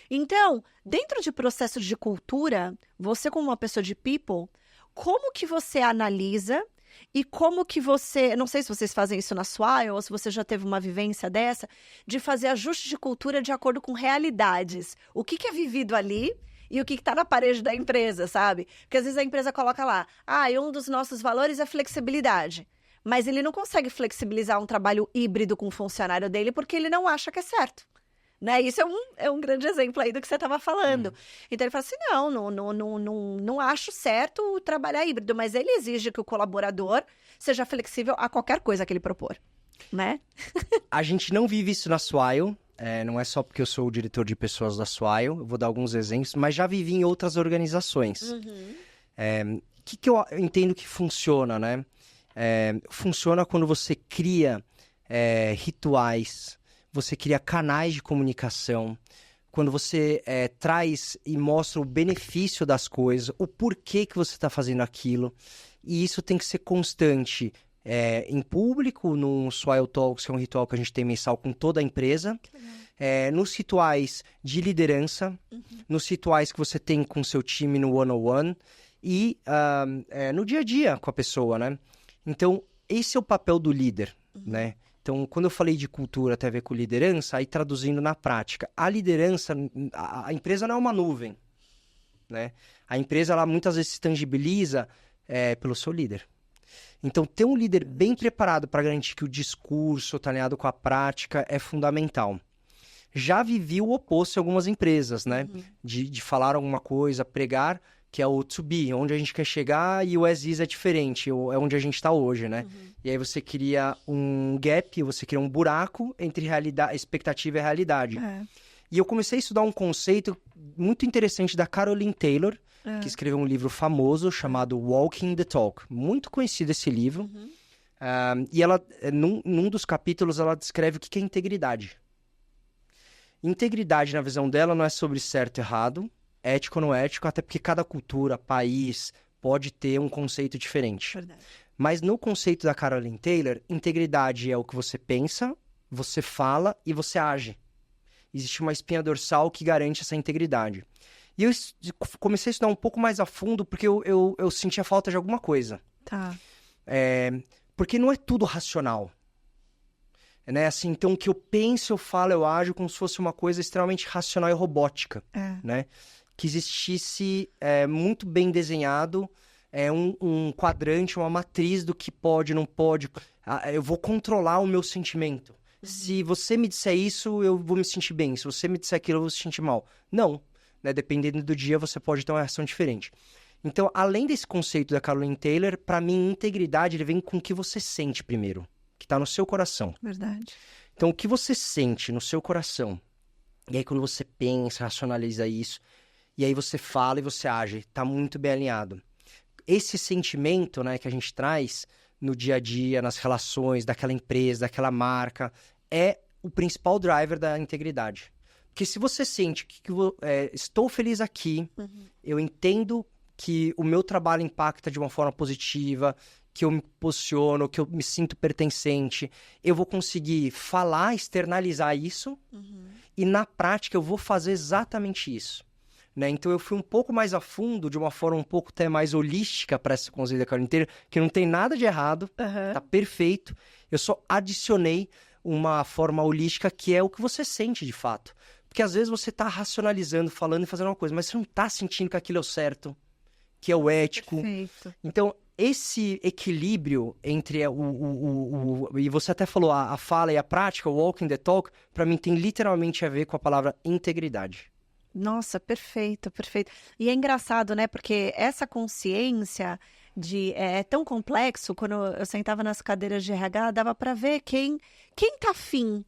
Então, dentro de processos de cultura, você como uma pessoa de people, como que você analisa e como que você, não sei se vocês fazem isso na Swile ou se você já teve uma vivência dessa, de fazer ajustes de cultura de acordo com realidades. O que é vivido ali e o que está na parede da empresa, sabe? Porque às vezes a empresa coloca lá, um dos nossos valores é flexibilidade. Mas ele não consegue flexibilizar um trabalho híbrido com o funcionário dele porque ele não acha que é certo. Né? Isso é um grande exemplo aí do que você estava falando. Então ele fala assim, não acho certo trabalhar híbrido, mas ele exige que o colaborador seja flexível a qualquer coisa que ele propor, né? A gente não vive isso na Swile. Não é só porque eu sou o diretor de pessoas da Swile, eu vou dar alguns exemplos, mas já vivi em outras organizações. O que eu entendo que funciona, né? Funciona quando você cria rituais, você cria canais de comunicação, quando você traz e mostra o benefício das coisas, o porquê que você está fazendo aquilo, e isso tem que ser constante. Em público, no Swile Talks, que é um ritual que a gente tem mensal com toda a empresa, nos rituais de liderança, nos rituais que você tem com o seu time no one-on-one e no dia a dia com a pessoa, né? Então, esse é o papel do líder, né? Então, quando eu falei de cultura tem a ver com liderança, aí traduzindo na prática, a liderança, a empresa não é uma nuvem, né? A empresa, ela muitas vezes se tangibiliza pelo seu líder. Então, ter um líder bem preparado para garantir que o discurso está alinhado com a prática é fundamental. Já vivi o oposto em algumas empresas, né? De falar alguma coisa, pregar, que é o to be, onde a gente quer chegar e o as is é diferente, é onde a gente está hoje, né? E aí você cria um gap, você cria um buraco entre expectativa e realidade. E eu comecei a estudar um conceito muito interessante da Caroline Taylor, que escreveu um livro famoso chamado Walking the Talk. Muito conhecido esse livro. E ela, num dos capítulos, ela descreve o que é integridade. Integridade, na visão dela, não é sobre certo e errado, ético ou não ético, até porque cada cultura, país, pode ter um conceito diferente. Verdade. Mas no conceito da Caroline Taylor, integridade é o que você pensa, você fala e você age. Existe uma espinha dorsal que garante essa integridade. E eu comecei a estudar um pouco mais a fundo porque eu sentia falta de alguma coisa. Tá. Porque não é tudo racional. Né? Assim, então, o que eu penso, eu falo, eu ajo como se fosse uma coisa extremamente racional e robótica. Né? Que existisse muito bem desenhado um quadrante, uma matriz do que pode, não pode. Eu vou controlar o meu sentimento. Se você me disser isso, eu vou me sentir bem. Se você me disser aquilo, eu vou me sentir mal. Não. Né? Dependendo do dia, você pode ter uma reação diferente. Então, além desse conceito da Caroline Taylor, para mim, integridade ele vem com o que você sente primeiro, que está no seu coração. Verdade. Então, o que você sente no seu coração, e aí quando você pensa, racionaliza isso, e aí você fala e você age, está muito bem alinhado. Esse sentimento, né, que a gente traz no dia a dia, nas relações daquela empresa, daquela marca, é o principal driver da integridade. Porque se você sente estou feliz aqui, eu entendo que o meu trabalho impacta de uma forma positiva, que eu me posiciono, que eu me sinto pertencente, eu vou conseguir falar, externalizar isso, e na prática eu vou fazer exatamente isso. Né? Então eu fui um pouco mais a fundo, de uma forma um pouco até mais holística para esse conselho da carne inteira, que não tem nada de errado, tá perfeito. Eu só adicionei uma forma holística que é o que você sente de fato. Porque às vezes você tá racionalizando, falando e fazendo uma coisa, mas você não tá sentindo que aquilo é o certo, que é o ético. Perfeito. Então, esse equilíbrio entre e você até falou a fala e a prática, o walking the talk, para mim tem literalmente a ver com a palavra integridade. Nossa, perfeito, perfeito. E é engraçado, né? Porque essa consciência é tão complexo, quando eu sentava nas cadeiras de RH, dava para ver quem tá afim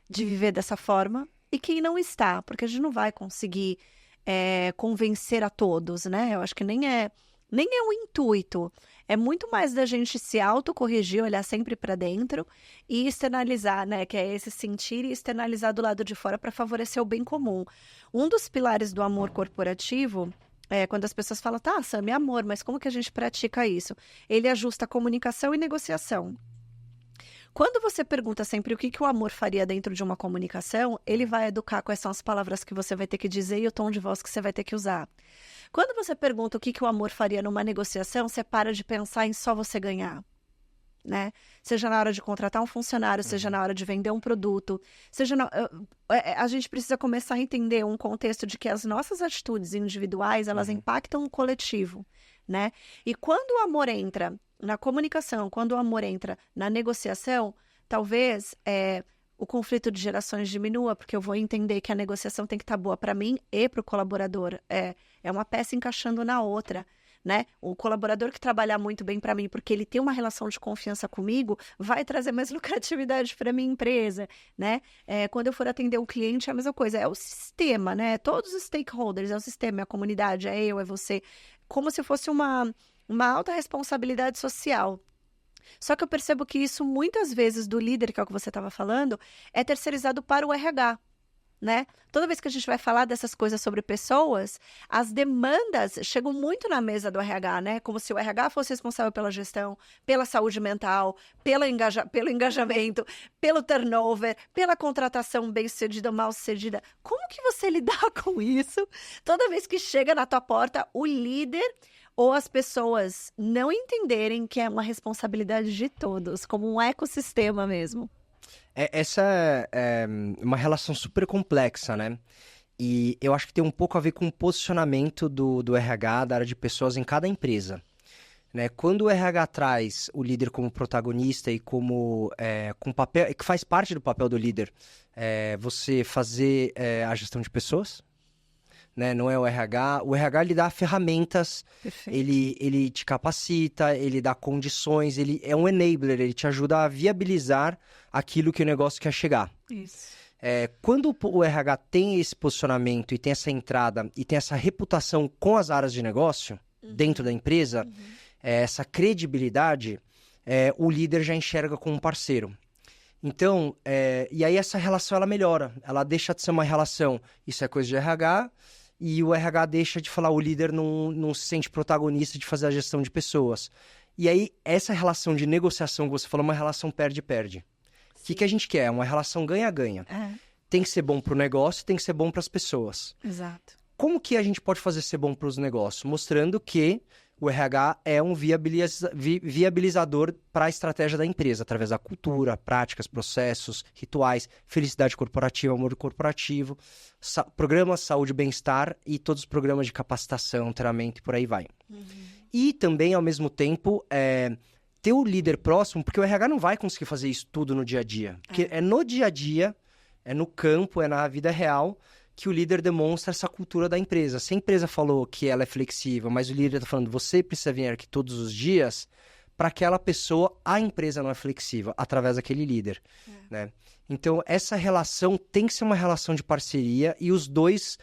de viver dessa forma e quem não está, porque a gente não vai conseguir convencer a todos, né? Eu acho que nem é o intuito. É muito mais da gente se autocorrigir, olhar sempre para dentro e externalizar, né? Que é esse sentir e externalizar do lado de fora para favorecer o bem comum. Um dos pilares do amor corporativo é quando as pessoas falam, tá, Sam, é amor, mas como que a gente pratica isso? Ele ajusta comunicação e negociação. Quando você pergunta sempre o que o amor faria dentro de uma comunicação, ele vai educar quais são as palavras que você vai ter que dizer e o tom de voz que você vai ter que usar. Quando você pergunta o que o amor faria numa negociação, você para de pensar em só você ganhar, né? Seja na hora de contratar um funcionário, seja na hora de vender um produto, a gente precisa começar a entender um contexto de que as nossas atitudes individuais, elas impactam o coletivo, né? E quando o amor entra na comunicação, quando o amor entra na negociação, talvez o conflito de gerações diminua, porque eu vou entender que a negociação tem que estar boa para mim e para o colaborador. É uma peça encaixando na outra, né? O colaborador que trabalhar muito bem para mim, porque ele tem uma relação de confiança comigo, vai trazer mais lucratividade para minha empresa, né? Quando eu for atender um cliente, é a mesma coisa. É o sistema, né? Todos os stakeholders, é o sistema, é a comunidade, é eu, é você. Como se fosse uma alta responsabilidade social. Só que eu percebo que isso, muitas vezes, do líder, que é o que você estava falando, é terceirizado para o RH, né? Toda vez que a gente vai falar dessas coisas sobre pessoas, as demandas chegam muito na mesa do RH, né? Como se o RH fosse responsável pela gestão, pela saúde mental, pelo engajamento, pelo turnover, pela contratação bem-sucedida ou mal-sucedida. Como que você lidar com isso? Toda vez que chega na tua porta, o líder ou as pessoas não entenderem que é uma responsabilidade de todos, como um ecossistema mesmo. Essa é uma relação super complexa, né? E eu acho que tem um pouco a ver com o posicionamento do RH, da área de pessoas em cada empresa. Né? Quando o RH traz o líder como protagonista e como com papel, que faz parte do papel do líder, você fazer a gestão de pessoas, né? Não é o RH. O RH lhe dá ferramentas, ele te capacita, ele dá condições, ele é um enabler, ele te ajuda a viabilizar aquilo que o negócio quer chegar. Isso. Quando o RH tem esse posicionamento e tem essa entrada e tem essa reputação com as áreas de negócio dentro da empresa, essa credibilidade, o líder já enxerga como um parceiro. Então, e aí essa relação ela melhora, ela deixa de ser uma relação, isso é coisa de RH, e o RH deixa de falar, o líder não se sente protagonista de fazer a gestão de pessoas. E aí, essa relação de negociação que você falou, é uma relação perde-perde. O que a gente quer? Uma relação ganha-ganha. Tem que ser bom para o negócio, tem que ser bom para as pessoas. Exato. Como que a gente pode fazer ser bom para os negócios? Mostrando que o RH é um viabilizador para a estratégia da empresa, através da cultura, práticas, processos, rituais, felicidade corporativa, amor corporativo, programas saúde e bem-estar e todos os programas de capacitação, treinamento e por aí vai. E também, ao mesmo tempo, ter o líder próximo, porque o RH não vai conseguir fazer isso tudo no dia a dia. Porque é no dia a dia, é no campo, é na vida real que o líder demonstra essa cultura da empresa. Se a empresa falou que ela é flexível, mas o líder está falando, você precisa vir aqui todos os dias, para aquela pessoa, a empresa não é flexível, através daquele líder. Né? Então, essa relação tem que ser uma relação de parceria e os dois,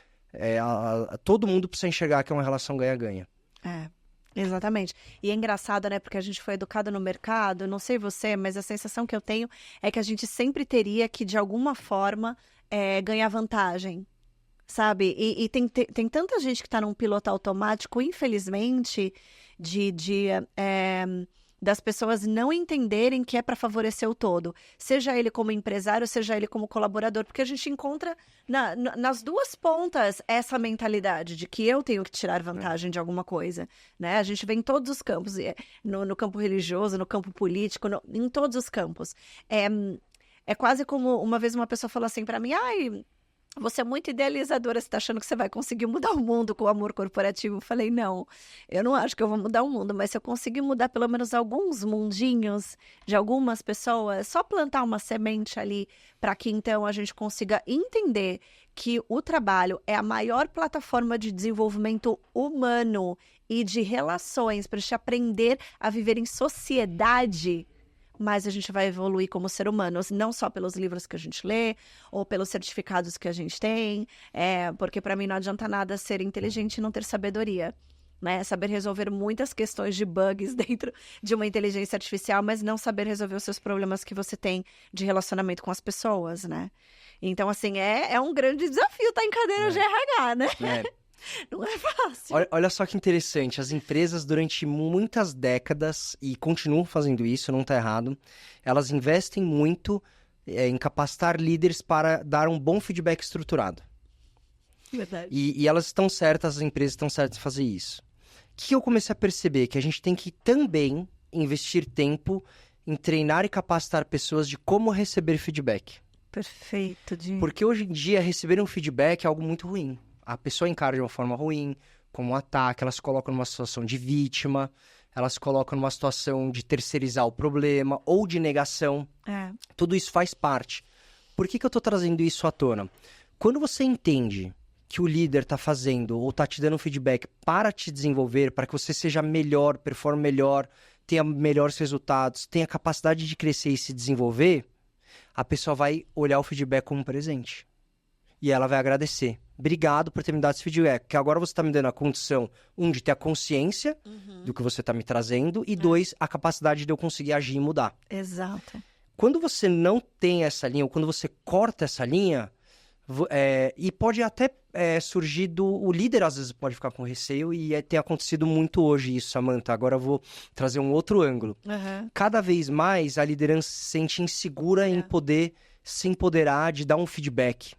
todo mundo precisa enxergar que é uma relação ganha-ganha. Exatamente. E é engraçado, né? Porque a gente foi educado no mercado, não sei você, mas a sensação que eu tenho é que a gente sempre teria que, de alguma forma, ganhar vantagem, sabe? E tem tanta gente que está num piloto automático, infelizmente, das pessoas não entenderem que é para favorecer o todo. Seja ele como empresário, seja ele como colaborador. Porque a gente encontra nas duas pontas essa mentalidade de que eu tenho que tirar vantagem de alguma coisa, né? A gente vê em todos os campos, no campo religioso, no campo político, em todos os campos. É quase como uma vez uma pessoa falou assim para mim, ai, você é muito idealizadora, você está achando que você vai conseguir mudar o mundo com o amor corporativo? Eu falei, não, eu não acho que eu vou mudar o mundo, mas se eu conseguir mudar pelo menos alguns mundinhos de algumas pessoas, só plantar uma semente ali para que então a gente consiga entender que o trabalho é a maior plataforma de desenvolvimento humano e de relações para a gente aprender a viver em sociedade, mas a gente vai evoluir como ser humano, não só pelos livros que a gente lê, ou pelos certificados que a gente tem, porque para mim não adianta nada ser inteligente e não ter sabedoria, né? Saber resolver muitas questões de bugs dentro de uma inteligência artificial, mas não saber resolver os seus problemas que você tem de relacionamento com as pessoas, né? Então, assim, é um grande desafio estar em cadeira de RH, né? Não é fácil. Olha só que interessante, as empresas durante muitas décadas, e continuam fazendo isso, não está errado, elas investem muito em capacitar líderes para dar um bom feedback estruturado. Verdade. E elas estão certas, as empresas estão certas em fazer isso. O que eu comecei a perceber? Que a gente tem que também investir tempo em treinar e capacitar pessoas de como receber feedback. Perfeito, Di. Porque hoje em dia, receber um feedback é algo muito ruim. A pessoa encara de uma forma ruim, como um ataque, ela se coloca numa situação de vítima, ela se coloca numa situação de terceirizar o problema ou de negação. Tudo isso faz parte. Por que eu estou trazendo isso à tona? Quando você entende que o líder está fazendo ou está te dando um feedback para te desenvolver, para que você seja melhor, performe melhor, tenha melhores resultados, tenha capacidade de crescer e se desenvolver, a pessoa vai olhar o feedback como um presente. E ela vai agradecer. Obrigado por ter me dado esse feedback, porque agora você está me dando a condição, de ter a consciência do que você está me trazendo, e 2, a capacidade de eu conseguir agir e mudar. Exato. Quando você não tem essa linha, ou quando você corta essa linha, e pode até surgir o líder às vezes pode ficar com receio, e tem acontecido muito hoje isso, Samantha. Agora eu vou trazer um outro ângulo. Cada vez mais a liderança se sente insegura em poder se empoderar, de dar um feedback,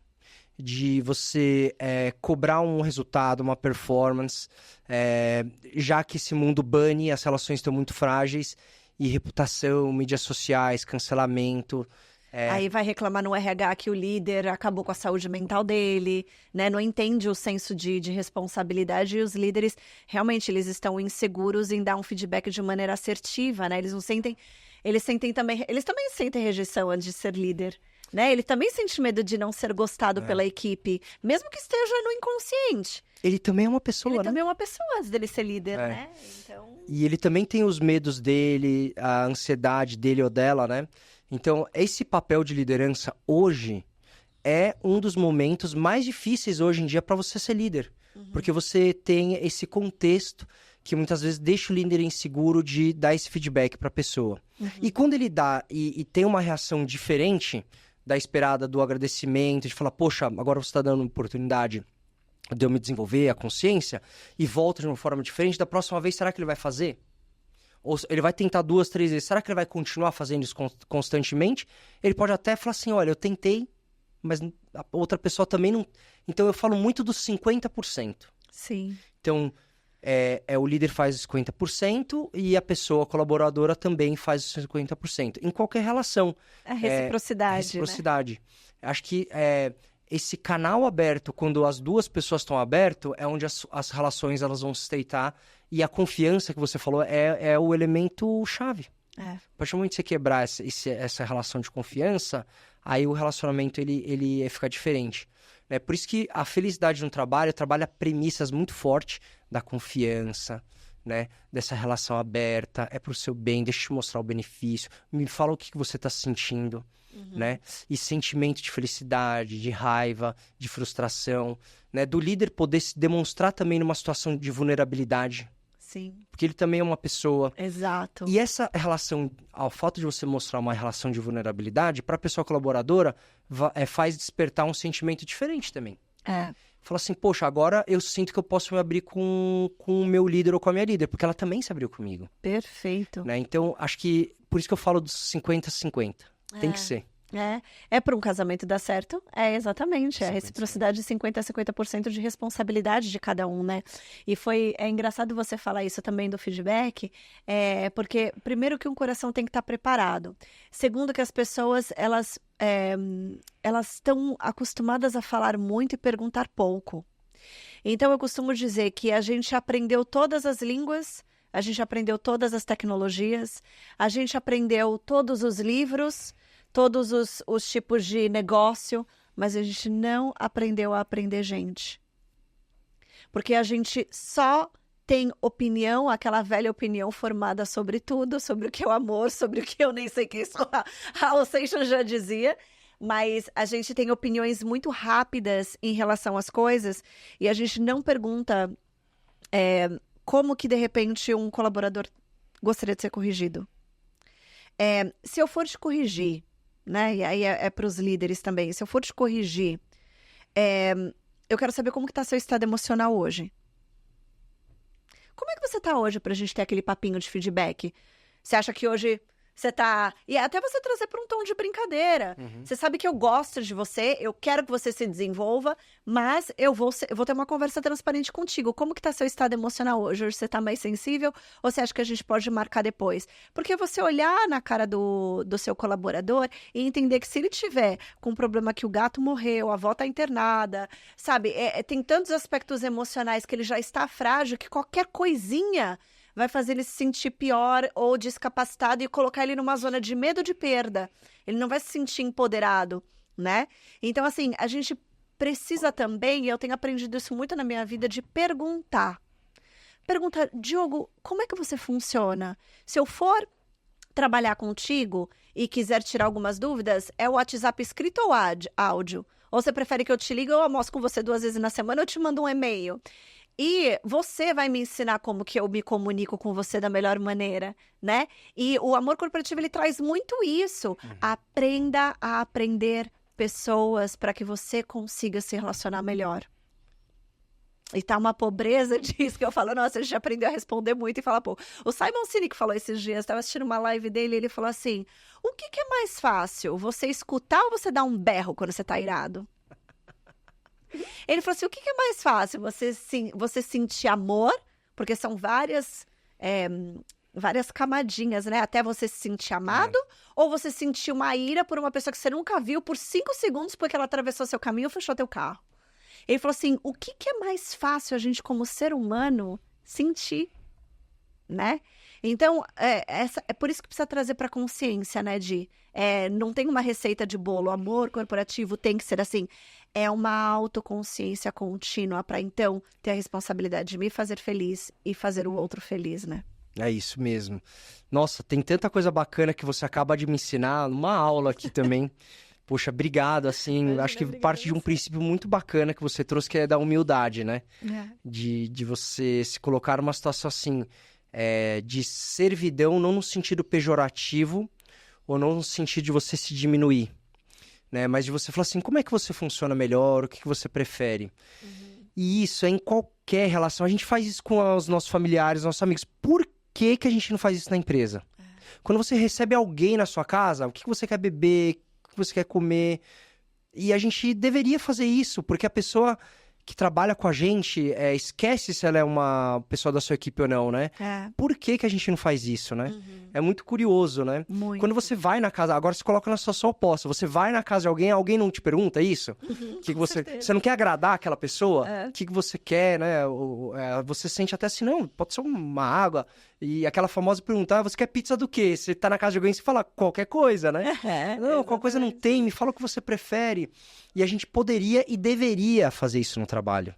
de você cobrar um resultado, uma performance, já que esse mundo bane, as relações estão muito frágeis, e reputação, mídias sociais, cancelamento. Aí vai reclamar no RH que o líder acabou com a saúde mental dele, né? Não entende o senso de responsabilidade, e os líderes, realmente, eles estão inseguros em dar um feedback de maneira assertiva, né? Eles também sentem rejeição antes de ser líder, né? Ele também sente medo de não ser gostado pela equipe, mesmo que esteja no inconsciente. Ele também é uma pessoa, Ele né? também é uma pessoa antes dele ser líder, né? Então... E ele também tem os medos dele, a ansiedade dele ou dela, né? Então, esse papel de liderança hoje é um dos momentos mais difíceis hoje em dia para você ser líder. Porque você tem esse contexto que muitas vezes deixa o líder inseguro de dar esse feedback para a pessoa. E quando ele dá e tem uma reação diferente da esperada, do agradecimento, de falar, poxa, agora você está dando uma oportunidade de eu me desenvolver, a consciência, e volta de uma forma diferente, da próxima vez, será que ele vai fazer? Ou ele vai tentar 2, 3 vezes, será que ele vai continuar fazendo isso constantemente? Ele pode até falar assim, olha, eu tentei, mas a outra pessoa também não... Então, eu falo muito dos 50%. Sim. Então, o líder faz os 50% e a pessoa colaboradora também faz os 50%. Em qualquer relação. A reciprocidade, reciprocidade. Né? Acho que esse canal aberto, quando as duas pessoas estão abertas, é onde as relações elas vão se estreitar. E a confiança que você falou é o elemento chave. A partir do momento que você quebrar essa relação de confiança, aí o relacionamento ele fica diferente. Por isso que a felicidade no trabalho trabalha premissas muito fortes da confiança, né? Dessa relação aberta, é pro seu bem, deixa eu te mostrar o benefício, me fala o que você está sentindo, né? E sentimento de felicidade, de raiva, de frustração, né? Do líder poder se demonstrar também numa situação de vulnerabilidade. Sim. Porque ele também é uma pessoa. Exato. E essa relação, ao fato de você mostrar uma relação de vulnerabilidade, para a pessoa colaboradora, faz despertar um sentimento diferente também. Fala assim, poxa, agora eu sinto que eu posso me abrir com o meu líder ou com a minha líder, porque ela também se abriu comigo. Perfeito. Né? Então, acho que, por isso que eu falo dos 50-50. Tem que ser. É para um casamento dar certo? É, exatamente. É a 50-50. reciprocidade de 50% a 50% de responsabilidade de cada um, né? E é engraçado você falar isso também do feedback, porque, primeiro, que um coração tem que estar preparado. Segundo, que as pessoas, elas estão acostumadas a falar muito e perguntar pouco. Então, eu costumo dizer que a gente aprendeu todas as línguas, a gente aprendeu todas as tecnologias, a gente aprendeu todos os livros, todos os tipos de negócio, mas a gente não aprendeu a aprender gente. Porque a gente só tem opinião, aquela velha opinião formada sobre tudo, sobre o que é o amor, sobre o que eu nem sei que isso a Ocean já dizia, mas a gente tem opiniões muito rápidas em relação às coisas e a gente não pergunta como que, de repente, um colaborador gostaria de ser corrigido. Se eu for te corrigir, né? E aí é para os líderes também. Se eu for te corrigir, eu quero saber como que está seu estado emocional hoje. Como é que você está hoje para a gente ter aquele papinho de feedback? Você acha que hoje você tá... E até você trazer para um tom de brincadeira. Você sabe que eu gosto de você, eu quero que você se desenvolva, mas eu vou ter uma conversa transparente contigo. Como que tá seu estado emocional hoje? Hoje você tá mais sensível ou você acha que a gente pode marcar depois? Porque você olhar na cara do seu colaborador e entender que se ele tiver com um problema que o gato morreu, a avó tá internada, sabe? Tem tantos aspectos emocionais que ele já está frágil que qualquer coisinha vai fazer ele se sentir pior ou descapacitado e colocar ele numa zona de medo de perda. Ele não vai se sentir empoderado, né? Então, assim, a gente precisa também, e eu tenho aprendido isso muito na minha vida, de perguntar. Pergunta, Diogo, como é que você funciona? Se eu for trabalhar contigo e quiser tirar algumas dúvidas, é o WhatsApp escrito ou áudio? Ou você prefere que eu te ligue, eu almoço com você 2 vezes na semana, eu te mando um e-mail? E você vai me ensinar como que eu me comunico com você da melhor maneira, né? E o amor corporativo, ele traz muito isso. Aprenda a aprender pessoas para que você consiga se relacionar melhor. E tá uma pobreza disso que eu falo, nossa, a gente aprendeu a responder muito e falar pouco. O Simon Sinek falou esses dias, estava assistindo uma live dele e ele falou assim, o que é mais fácil, você escutar ou você dar um berro quando você tá irado? Ele falou assim, o que é mais fácil? Você sentir amor, porque são várias camadinhas, né? Até você se sentir amado, ou você sentir uma ira por uma pessoa que você nunca viu por 5 segundos porque ela atravessou seu caminho ou fechou teu carro. Ele falou assim, o que é mais fácil a gente como ser humano sentir, né? Então, é por isso que precisa trazer para consciência, né, não tem uma receita de bolo, amor corporativo tem que ser assim, é uma autoconsciência contínua para, então, ter a responsabilidade de me fazer feliz e fazer o outro feliz, né? É isso mesmo. Nossa, tem tanta coisa bacana que você acaba de me ensinar, numa aula aqui também. Poxa, obrigado, assim, acho que parte de um princípio muito bacana que você trouxe, que é da humildade, né? De você se colocar numa situação assim, de servidão, não no sentido pejorativo, ou não no sentido de você se diminuir, né? Mas de você falar assim, como é que você funciona melhor, o que você prefere? E isso é em qualquer relação. A gente faz isso com os nossos familiares, nossos amigos. Por que a gente não faz isso na empresa? Quando você recebe alguém na sua casa, o que você quer beber, o que você quer comer? E a gente deveria fazer isso, porque a pessoa que trabalha com a gente, esquece se ela é uma pessoa da sua equipe ou não, né? Por que a gente não faz isso, né? É muito curioso, né? Muito. Quando você vai na casa, agora se coloca na situação oposta, você vai na casa de alguém não te pergunta isso? Você não quer agradar aquela pessoa? O que você quer, né? Você sente até assim, não, pode ser uma água. E aquela famosa pergunta, você quer pizza do quê? Você tá na casa de alguém e você fala qualquer coisa, né? Não, qualquer coisa não tem, me fala o que você prefere. E a gente poderia e deveria fazer isso no trabalho.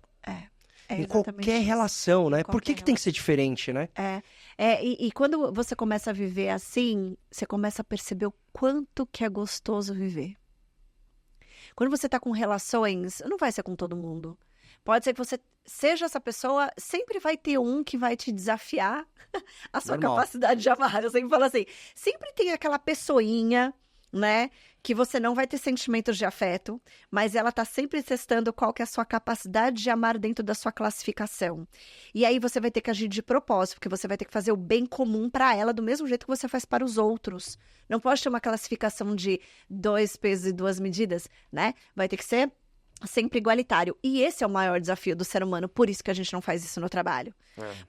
Em qualquer relação, né? Por que tem que ser diferente, né? E quando você começa a viver assim, você começa a perceber o quanto que é gostoso viver. Quando você tá com relações, não vai ser com todo mundo, Pode ser que você seja essa pessoa, sempre vai ter um que vai te desafiar a sua Normal. capacidade de amar. Eu sempre falo assim, sempre tem aquela pessoinha, né, que você não vai ter sentimentos de afeto, mas ela tá sempre testando qual que é a sua capacidade de amar dentro da sua classificação. E aí você vai ter que agir de propósito, porque você vai ter que fazer o bem comum para ela do mesmo jeito que você faz para os outros. Não pode ter uma classificação de 2 pesos e 2 medidas, né? Vai ter que ser sempre igualitário. E esse é o maior desafio do ser humano, por isso que a gente não faz isso no trabalho.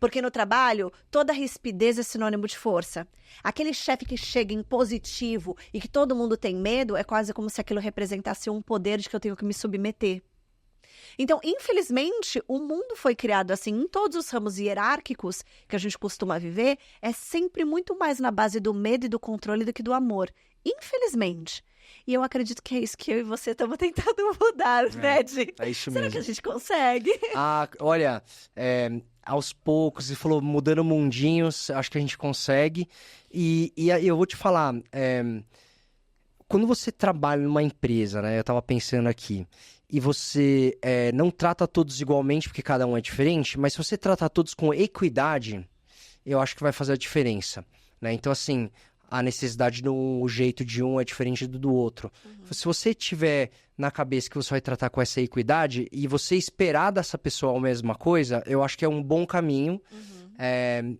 Porque no trabalho, toda rispidez é sinônimo de força. Aquele chefe que chega impositivo e que todo mundo tem medo, é quase como se aquilo representasse um poder de que eu tenho que me submeter. Então, infelizmente, o mundo foi criado assim, em todos os ramos hierárquicos que a gente costuma viver, é sempre muito mais na base do medo e do controle do que do amor. Infelizmente. E eu acredito que é isso que eu e você estamos tentando mudar, né, Di? É isso Será mesmo. que a gente consegue? Olha, aos poucos, você falou mudando mundinhos, acho que a gente consegue. E aí eu vou te falar, quando você trabalha numa empresa, né? Eu tava pensando aqui, e você não trata todos igualmente, porque cada um é diferente, mas se você tratar todos com equidade, eu acho que vai fazer a diferença, né? Então, assim, a necessidade o jeito de um é diferente do outro. Se você tiver na cabeça que você vai tratar com essa equidade e você esperar dessa pessoa a mesma coisa, eu acho que é um bom caminho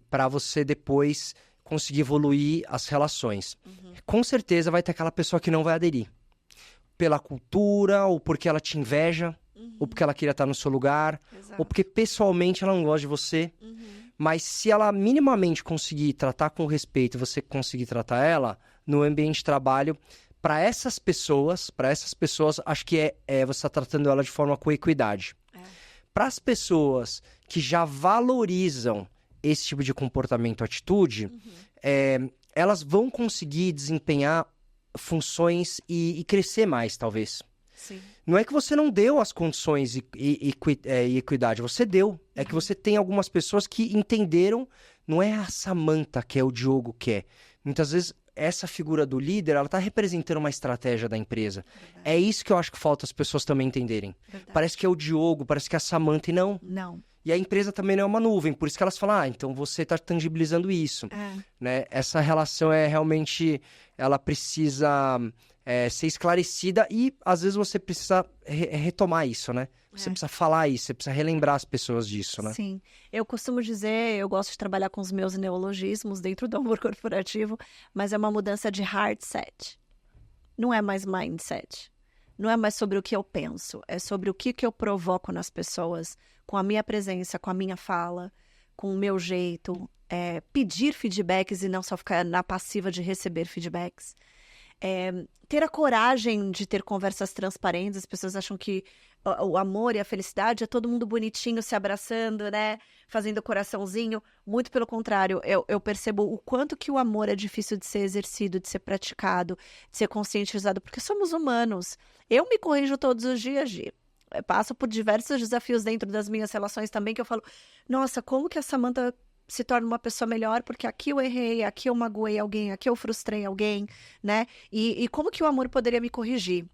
para você depois conseguir evoluir as relações. Com certeza vai ter aquela pessoa que não vai aderir. Pela cultura, ou porque ela te inveja, ou porque ela queria estar no seu lugar, ou porque pessoalmente ela não gosta de você. Mas se ela minimamente conseguir tratar com respeito, você conseguir tratar ela no ambiente de trabalho, para essas pessoas, acho que você está tratando ela de forma com equidade. Para as pessoas que já valorizam esse tipo de comportamento, atitude, elas vão conseguir desempenhar funções e crescer mais, talvez. Sim. Não é que você não deu as condições e equidade, você deu. É que você tem algumas pessoas que entenderam, não é a Samantha que é o Diogo que é. Muitas vezes, essa figura do líder, ela está representando uma estratégia da empresa. Verdade. É isso que eu acho que falta as pessoas também entenderem. Verdade. Parece que é o Diogo, parece que é a Samantha, e não. Não. E a empresa também não é uma nuvem, por isso que elas falam, então você está tangibilizando isso. Né? Essa relação realmente, ela precisa ser esclarecida e às vezes você precisa retomar isso, né? Você precisa falar isso, você precisa relembrar as pessoas disso, né? Sim. Eu costumo dizer, eu gosto de trabalhar com os meus neologismos dentro do amor corporativo, mas é uma mudança de heart set. Não é mais mindset. Não é mais sobre o que eu penso, é sobre o que eu provoco nas pessoas, com a minha presença, com a minha fala, com o meu jeito, pedir feedbacks e não só ficar na passiva de receber feedbacks. Ter a coragem de ter conversas transparentes. As pessoas acham que o amor e a felicidade é todo mundo bonitinho se abraçando, né? Fazendo coraçãozinho. Muito pelo contrário, eu percebo o quanto que o amor é difícil de ser exercido, de ser praticado, de ser conscientizado, porque somos humanos. Eu me corrijo todos os dias, Gi. Eu passo por diversos desafios dentro das minhas relações também, que eu falo, nossa, como que a Samantha se torna uma pessoa melhor, porque aqui eu errei, aqui eu magoei alguém, aqui eu frustrei alguém, né? E como que o amor poderia me corrigir?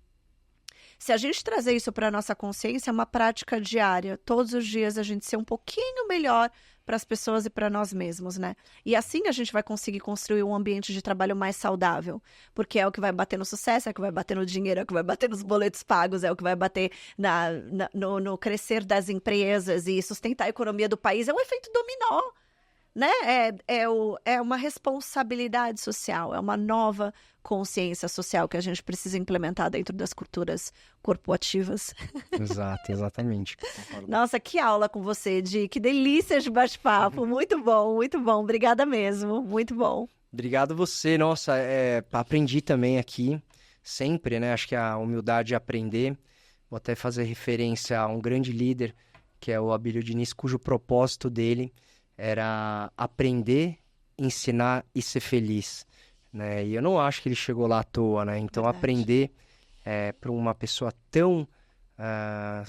Se a gente trazer isso para a nossa consciência, é uma prática diária. Todos os dias a gente ser um pouquinho melhor para as pessoas e para nós mesmos, né? E assim a gente vai conseguir construir um ambiente de trabalho mais saudável, porque é o que vai bater no sucesso, é o que vai bater no dinheiro, é o que vai bater nos boletos pagos, é o que vai bater no crescer das empresas e sustentar a economia do país. É um efeito dominó, né? É uma responsabilidade social, é uma nova consciência social que a gente precisa implementar dentro das culturas corporativas. Exato, exatamente. Nossa, que aula com você, Di. Que delícia de bate-papo. Muito bom, muito bom. Obrigada mesmo. Muito bom. Obrigado você. Nossa, aprendi também aqui, sempre, né? Acho que a humildade é aprender. Vou até fazer referência a um grande líder, que é o Abílio Diniz, cujo propósito dele era aprender, ensinar e ser feliz, né? E eu não acho que ele chegou lá à toa, né? Então, verdade. Aprender para uma pessoa tão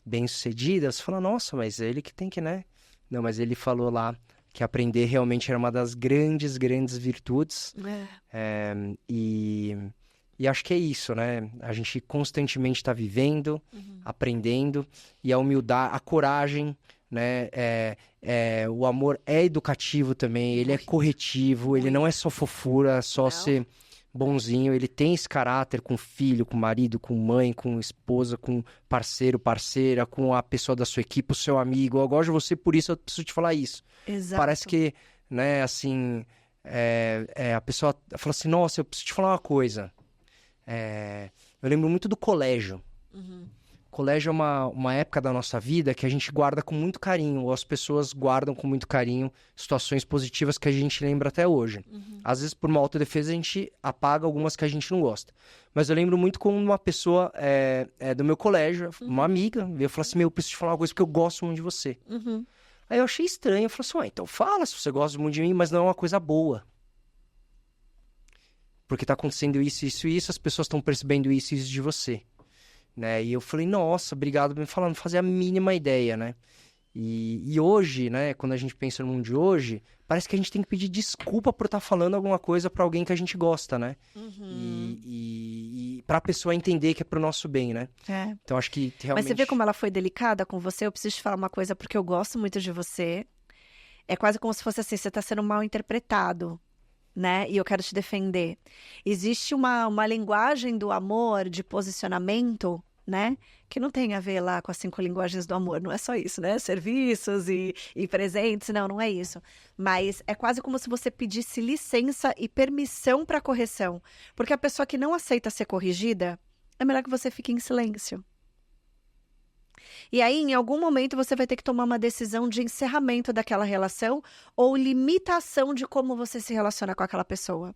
bem-sucedida, você fala, nossa, mas é ele que tem que, né? Não, mas ele falou lá que aprender realmente era uma das grandes, grandes virtudes. E E acho que é isso, né? A gente constantemente está vivendo, aprendendo, e a humildade, a coragem, né? O amor é educativo também, ele é corretivo, ele não é só fofura, só Não. ser bonzinho, ele tem esse caráter com filho, com marido, com mãe, com esposa, com parceiro, parceira, com a pessoa da sua equipe, o seu amigo. Eu gosto de você, por isso eu preciso te falar isso. Exato. Parece que, né, assim, a pessoa fala assim, nossa, eu preciso te falar uma coisa. Eu lembro muito do colégio. Colégio é uma época da nossa vida que a gente guarda com muito carinho, ou as pessoas guardam com muito carinho situações positivas que a gente lembra até hoje. Às vezes, por uma autodefesa, a gente apaga algumas que a gente não gosta. Mas eu lembro muito como uma pessoa do meu colégio, uma amiga, veio falar assim, eu preciso te falar uma coisa porque eu gosto muito de você. Aí eu achei estranho, eu falei assim, então fala se você gosta muito de mim, mas não é uma coisa boa. Porque tá acontecendo isso, isso e isso, as pessoas estão percebendo isso e isso de você. Né? E eu falei, nossa, obrigado por me falar, não fazia a mínima ideia, né? E hoje, né, quando a gente pensa no mundo de hoje, parece que a gente tem que pedir desculpa por estar falando alguma coisa pra alguém que a gente gosta, né? E pra pessoa entender que é pro nosso bem, né? Então acho que realmente... Mas você vê como ela foi delicada com você? Eu preciso te falar uma coisa porque eu gosto muito de você. É quase como se fosse assim, você tá sendo mal interpretado, né? E eu quero te defender. Existe uma linguagem do amor, de posicionamento, né? Que não tem a ver lá com as 5 linguagens do amor. Não é só isso, né? Serviços e presentes. Não é isso. Mas é quase como se você pedisse licença e permissão para correção. Porque a pessoa que não aceita ser corrigida, é melhor que você fique em silêncio. E aí, em algum momento, você vai ter que tomar uma decisão de encerramento daquela relação ou limitação de como você se relaciona com aquela pessoa.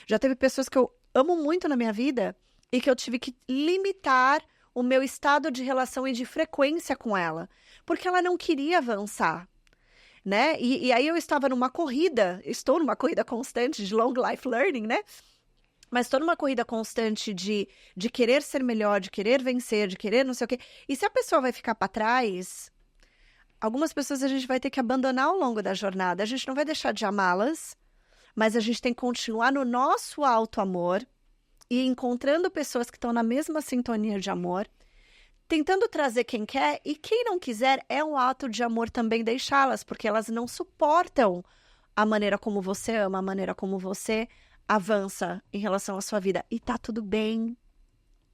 Já teve pessoas que eu amo muito na minha vida e que eu tive que limitar o meu estado de relação e de frequência com ela, porque ela não queria avançar, né? E aí eu estava estou numa corrida constante de long life learning, né? Mas estou numa corrida constante de querer ser melhor, de querer vencer, de querer não sei o quê. E se a pessoa vai ficar para trás, algumas pessoas a gente vai ter que abandonar ao longo da jornada. A gente não vai deixar de amá-las, mas a gente tem que continuar no nosso auto-amor e encontrando pessoas que estão na mesma sintonia de amor, tentando trazer quem quer e quem não quiser é um ato de amor também deixá-las, porque elas não suportam a maneira como você ama, a maneira como você avança em relação à sua vida. E tá tudo bem,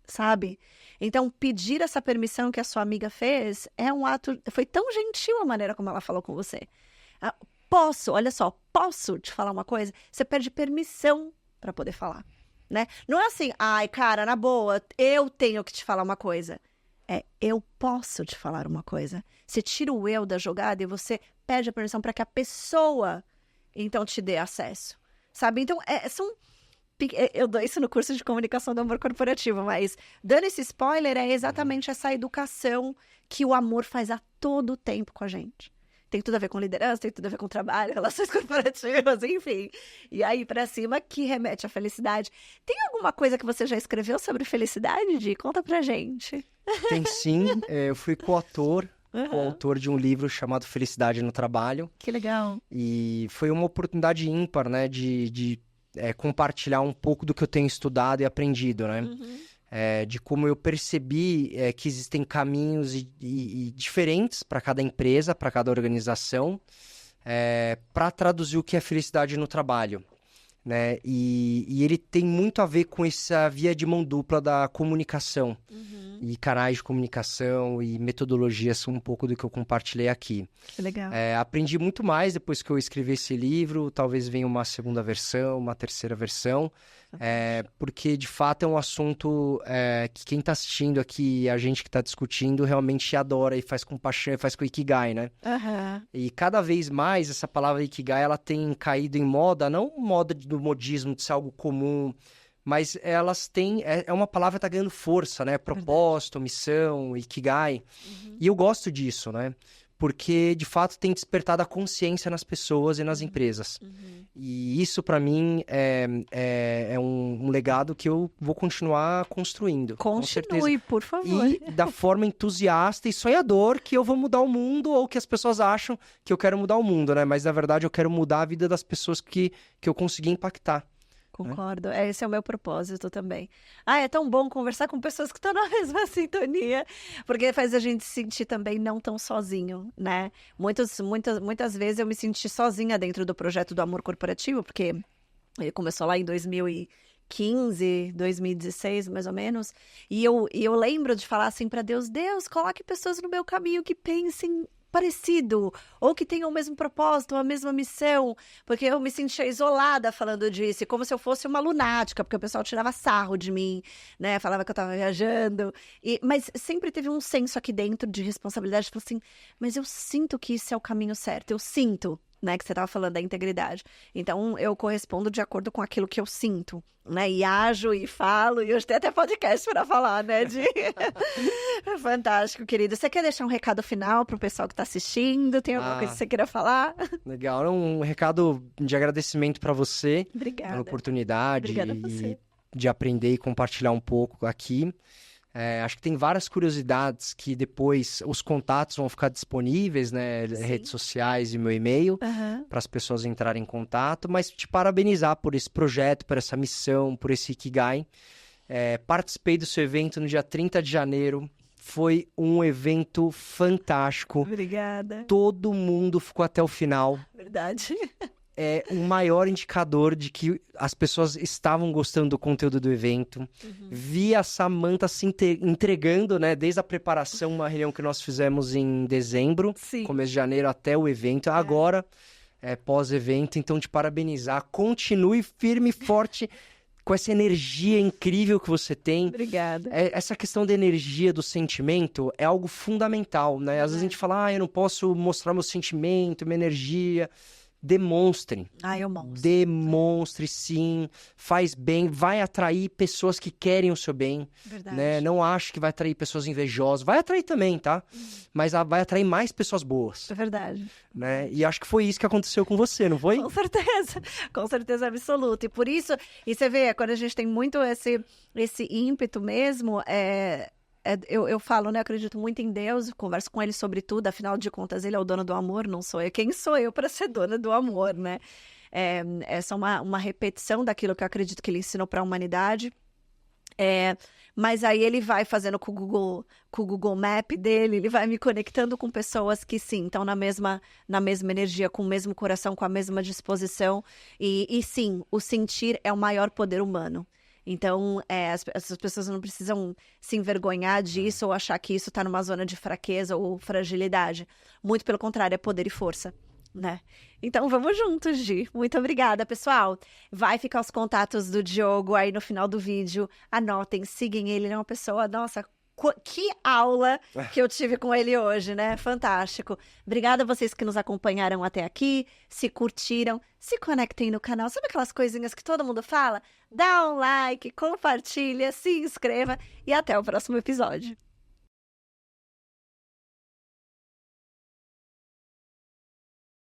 sabe? Então, pedir essa permissão que a sua amiga fez é um ato... Foi tão gentil a maneira como ela falou com você. Olha só, posso te falar uma coisa? Você pede permissão para poder falar, né? Não é assim, ai, cara, na boa, eu tenho que te falar uma coisa. Eu posso te falar uma coisa. Você tira o eu da jogada e você pede a permissão para que a pessoa, então, te dê acesso. Sabe? Então, eu dou isso no curso de comunicação do amor corporativo, mas dando esse spoiler, é exatamente essa educação que o amor faz a todo tempo com a gente. Tem tudo a ver com liderança, tem tudo a ver com trabalho, relações corporativas, enfim. E aí, pra cima, que remete à felicidade. Tem alguma coisa que você já escreveu sobre felicidade, Di? Conta pra gente. Tem sim, eu fui coautor de um livro chamado Felicidade no Trabalho. Que legal. E foi uma oportunidade ímpar, né, de compartilhar um pouco do que eu tenho estudado e aprendido, né? De como eu percebi que existem caminhos e diferentes para cada empresa, para cada organização, para traduzir o que é felicidade no trabalho. Né? E ele tem muito a ver com essa via de mão dupla da comunicação. E canais de comunicação e metodologias são um pouco do que eu compartilhei aqui. Que legal. Aprendi muito mais depois que eu escrevi esse livro, talvez venha uma segunda versão, uma terceira versão, porque de fato é um assunto que quem está assistindo aqui, a gente que está discutindo, realmente adora e faz com paixão, e faz com Ikigai, né? E cada vez mais essa palavra Ikigai, ela tem caído em moda, não moda do modismo, de ser algo comum, mas elas têm... É uma palavra que tá ganhando força, né? Propósito, missão, Ikigai. E eu gosto disso, né? Porque, de fato, tem despertado a consciência nas pessoas e nas empresas. E isso, para mim, é um legado que eu vou continuar construindo. Continue, por favor. E da forma entusiasta e sonhador que eu vou mudar o mundo, ou que as pessoas acham que eu quero mudar o mundo, né? Mas, na verdade, eu quero mudar a vida das pessoas que eu consegui impactar. Concordo. Esse é o meu propósito também. É tão bom conversar com pessoas que estão na mesma sintonia, porque faz a gente se sentir também não tão sozinho, né? Muitas vezes eu me senti sozinha dentro do projeto do Amor Corporativo, porque ele começou lá em 2015, 2016, mais ou menos. E eu lembro de falar assim para Deus, coloque pessoas no meu caminho que pensem parecido, ou que tenham o mesmo propósito, a mesma missão, porque eu me sentia isolada falando disso, como se eu fosse uma lunática, porque o pessoal tirava sarro de mim, né, falava que eu tava viajando, mas sempre teve um senso aqui dentro de responsabilidade, falou assim, mas eu sinto que isso é o caminho certo, eu sinto, né, que você tava falando da integridade, então eu correspondo de acordo com aquilo que eu sinto, né, e ajo e falo, e hoje tem até podcast para falar, né, Fantástico, querido. Você quer deixar um recado final pro pessoal que tá assistindo? Tem alguma coisa que você queira falar? Legal, um recado de agradecimento para você. Obrigada. Pela oportunidade Obrigada a você. de aprender e compartilhar um pouco aqui. Acho que tem várias curiosidades que depois os contatos vão ficar disponíveis, né? Sim. Redes sociais e meu e-mail, para as pessoas entrarem em contato. Mas te parabenizar por esse projeto, por essa missão, por esse Ikigai. Participei do seu evento no dia 30 de janeiro. Foi um evento fantástico. Obrigada. Todo mundo ficou até o final. Verdade. É um maior indicador de que as pessoas estavam gostando do conteúdo do evento. Vi a Samantha se entregando, né? Desde a preparação, uma reunião que nós fizemos em dezembro, Sim. começo de janeiro até o evento. Agora, pós-evento, então te parabenizar. Continue firme e forte com essa energia incrível que você tem. Obrigada. Essa questão da energia, do sentimento, é algo fundamental, né? Às vezes a gente fala, eu não posso mostrar meu sentimento, minha energia. Demonstre. Eu mostro. Demonstre, sim. Faz bem. Vai atrair pessoas que querem o seu bem. Verdade. Né? Não acho que vai atrair pessoas invejosas. Vai atrair também, tá? Mas vai atrair mais pessoas boas. É verdade. Né? E acho que foi isso que aconteceu com você, não foi? Com certeza absoluta. E por isso, e você vê, quando a gente tem muito esse ímpeto mesmo, eu falo, né? Eu acredito muito em Deus, converso com ele sobre tudo, afinal de contas, ele é o dono do amor, não sou eu. Quem sou eu para ser dona do amor, né? É só uma repetição daquilo que eu acredito que ele ensinou para a humanidade. Mas aí ele vai fazendo com o Google Map dele, ele vai me conectando com pessoas que sim, estão na mesma energia, com o mesmo coração, com a mesma disposição. E sim, o sentir é o maior poder humano. Então, as pessoas não precisam se envergonhar disso ou achar que isso está numa zona de fraqueza ou fragilidade. Muito pelo contrário, é poder e força, né? Então, vamos juntos, Gi. Muito obrigada, pessoal. Vai ficar os contatos do Diogo aí no final do vídeo. Anotem, sigam ele. Ele é uma pessoa, nossa, que aula que eu tive com ele hoje, né? Fantástico. Obrigada a vocês que nos acompanharam até aqui, se curtiram, se conectem no canal. Sabe aquelas coisinhas que todo mundo fala? Dá um like, compartilha, se inscreva e até o próximo episódio.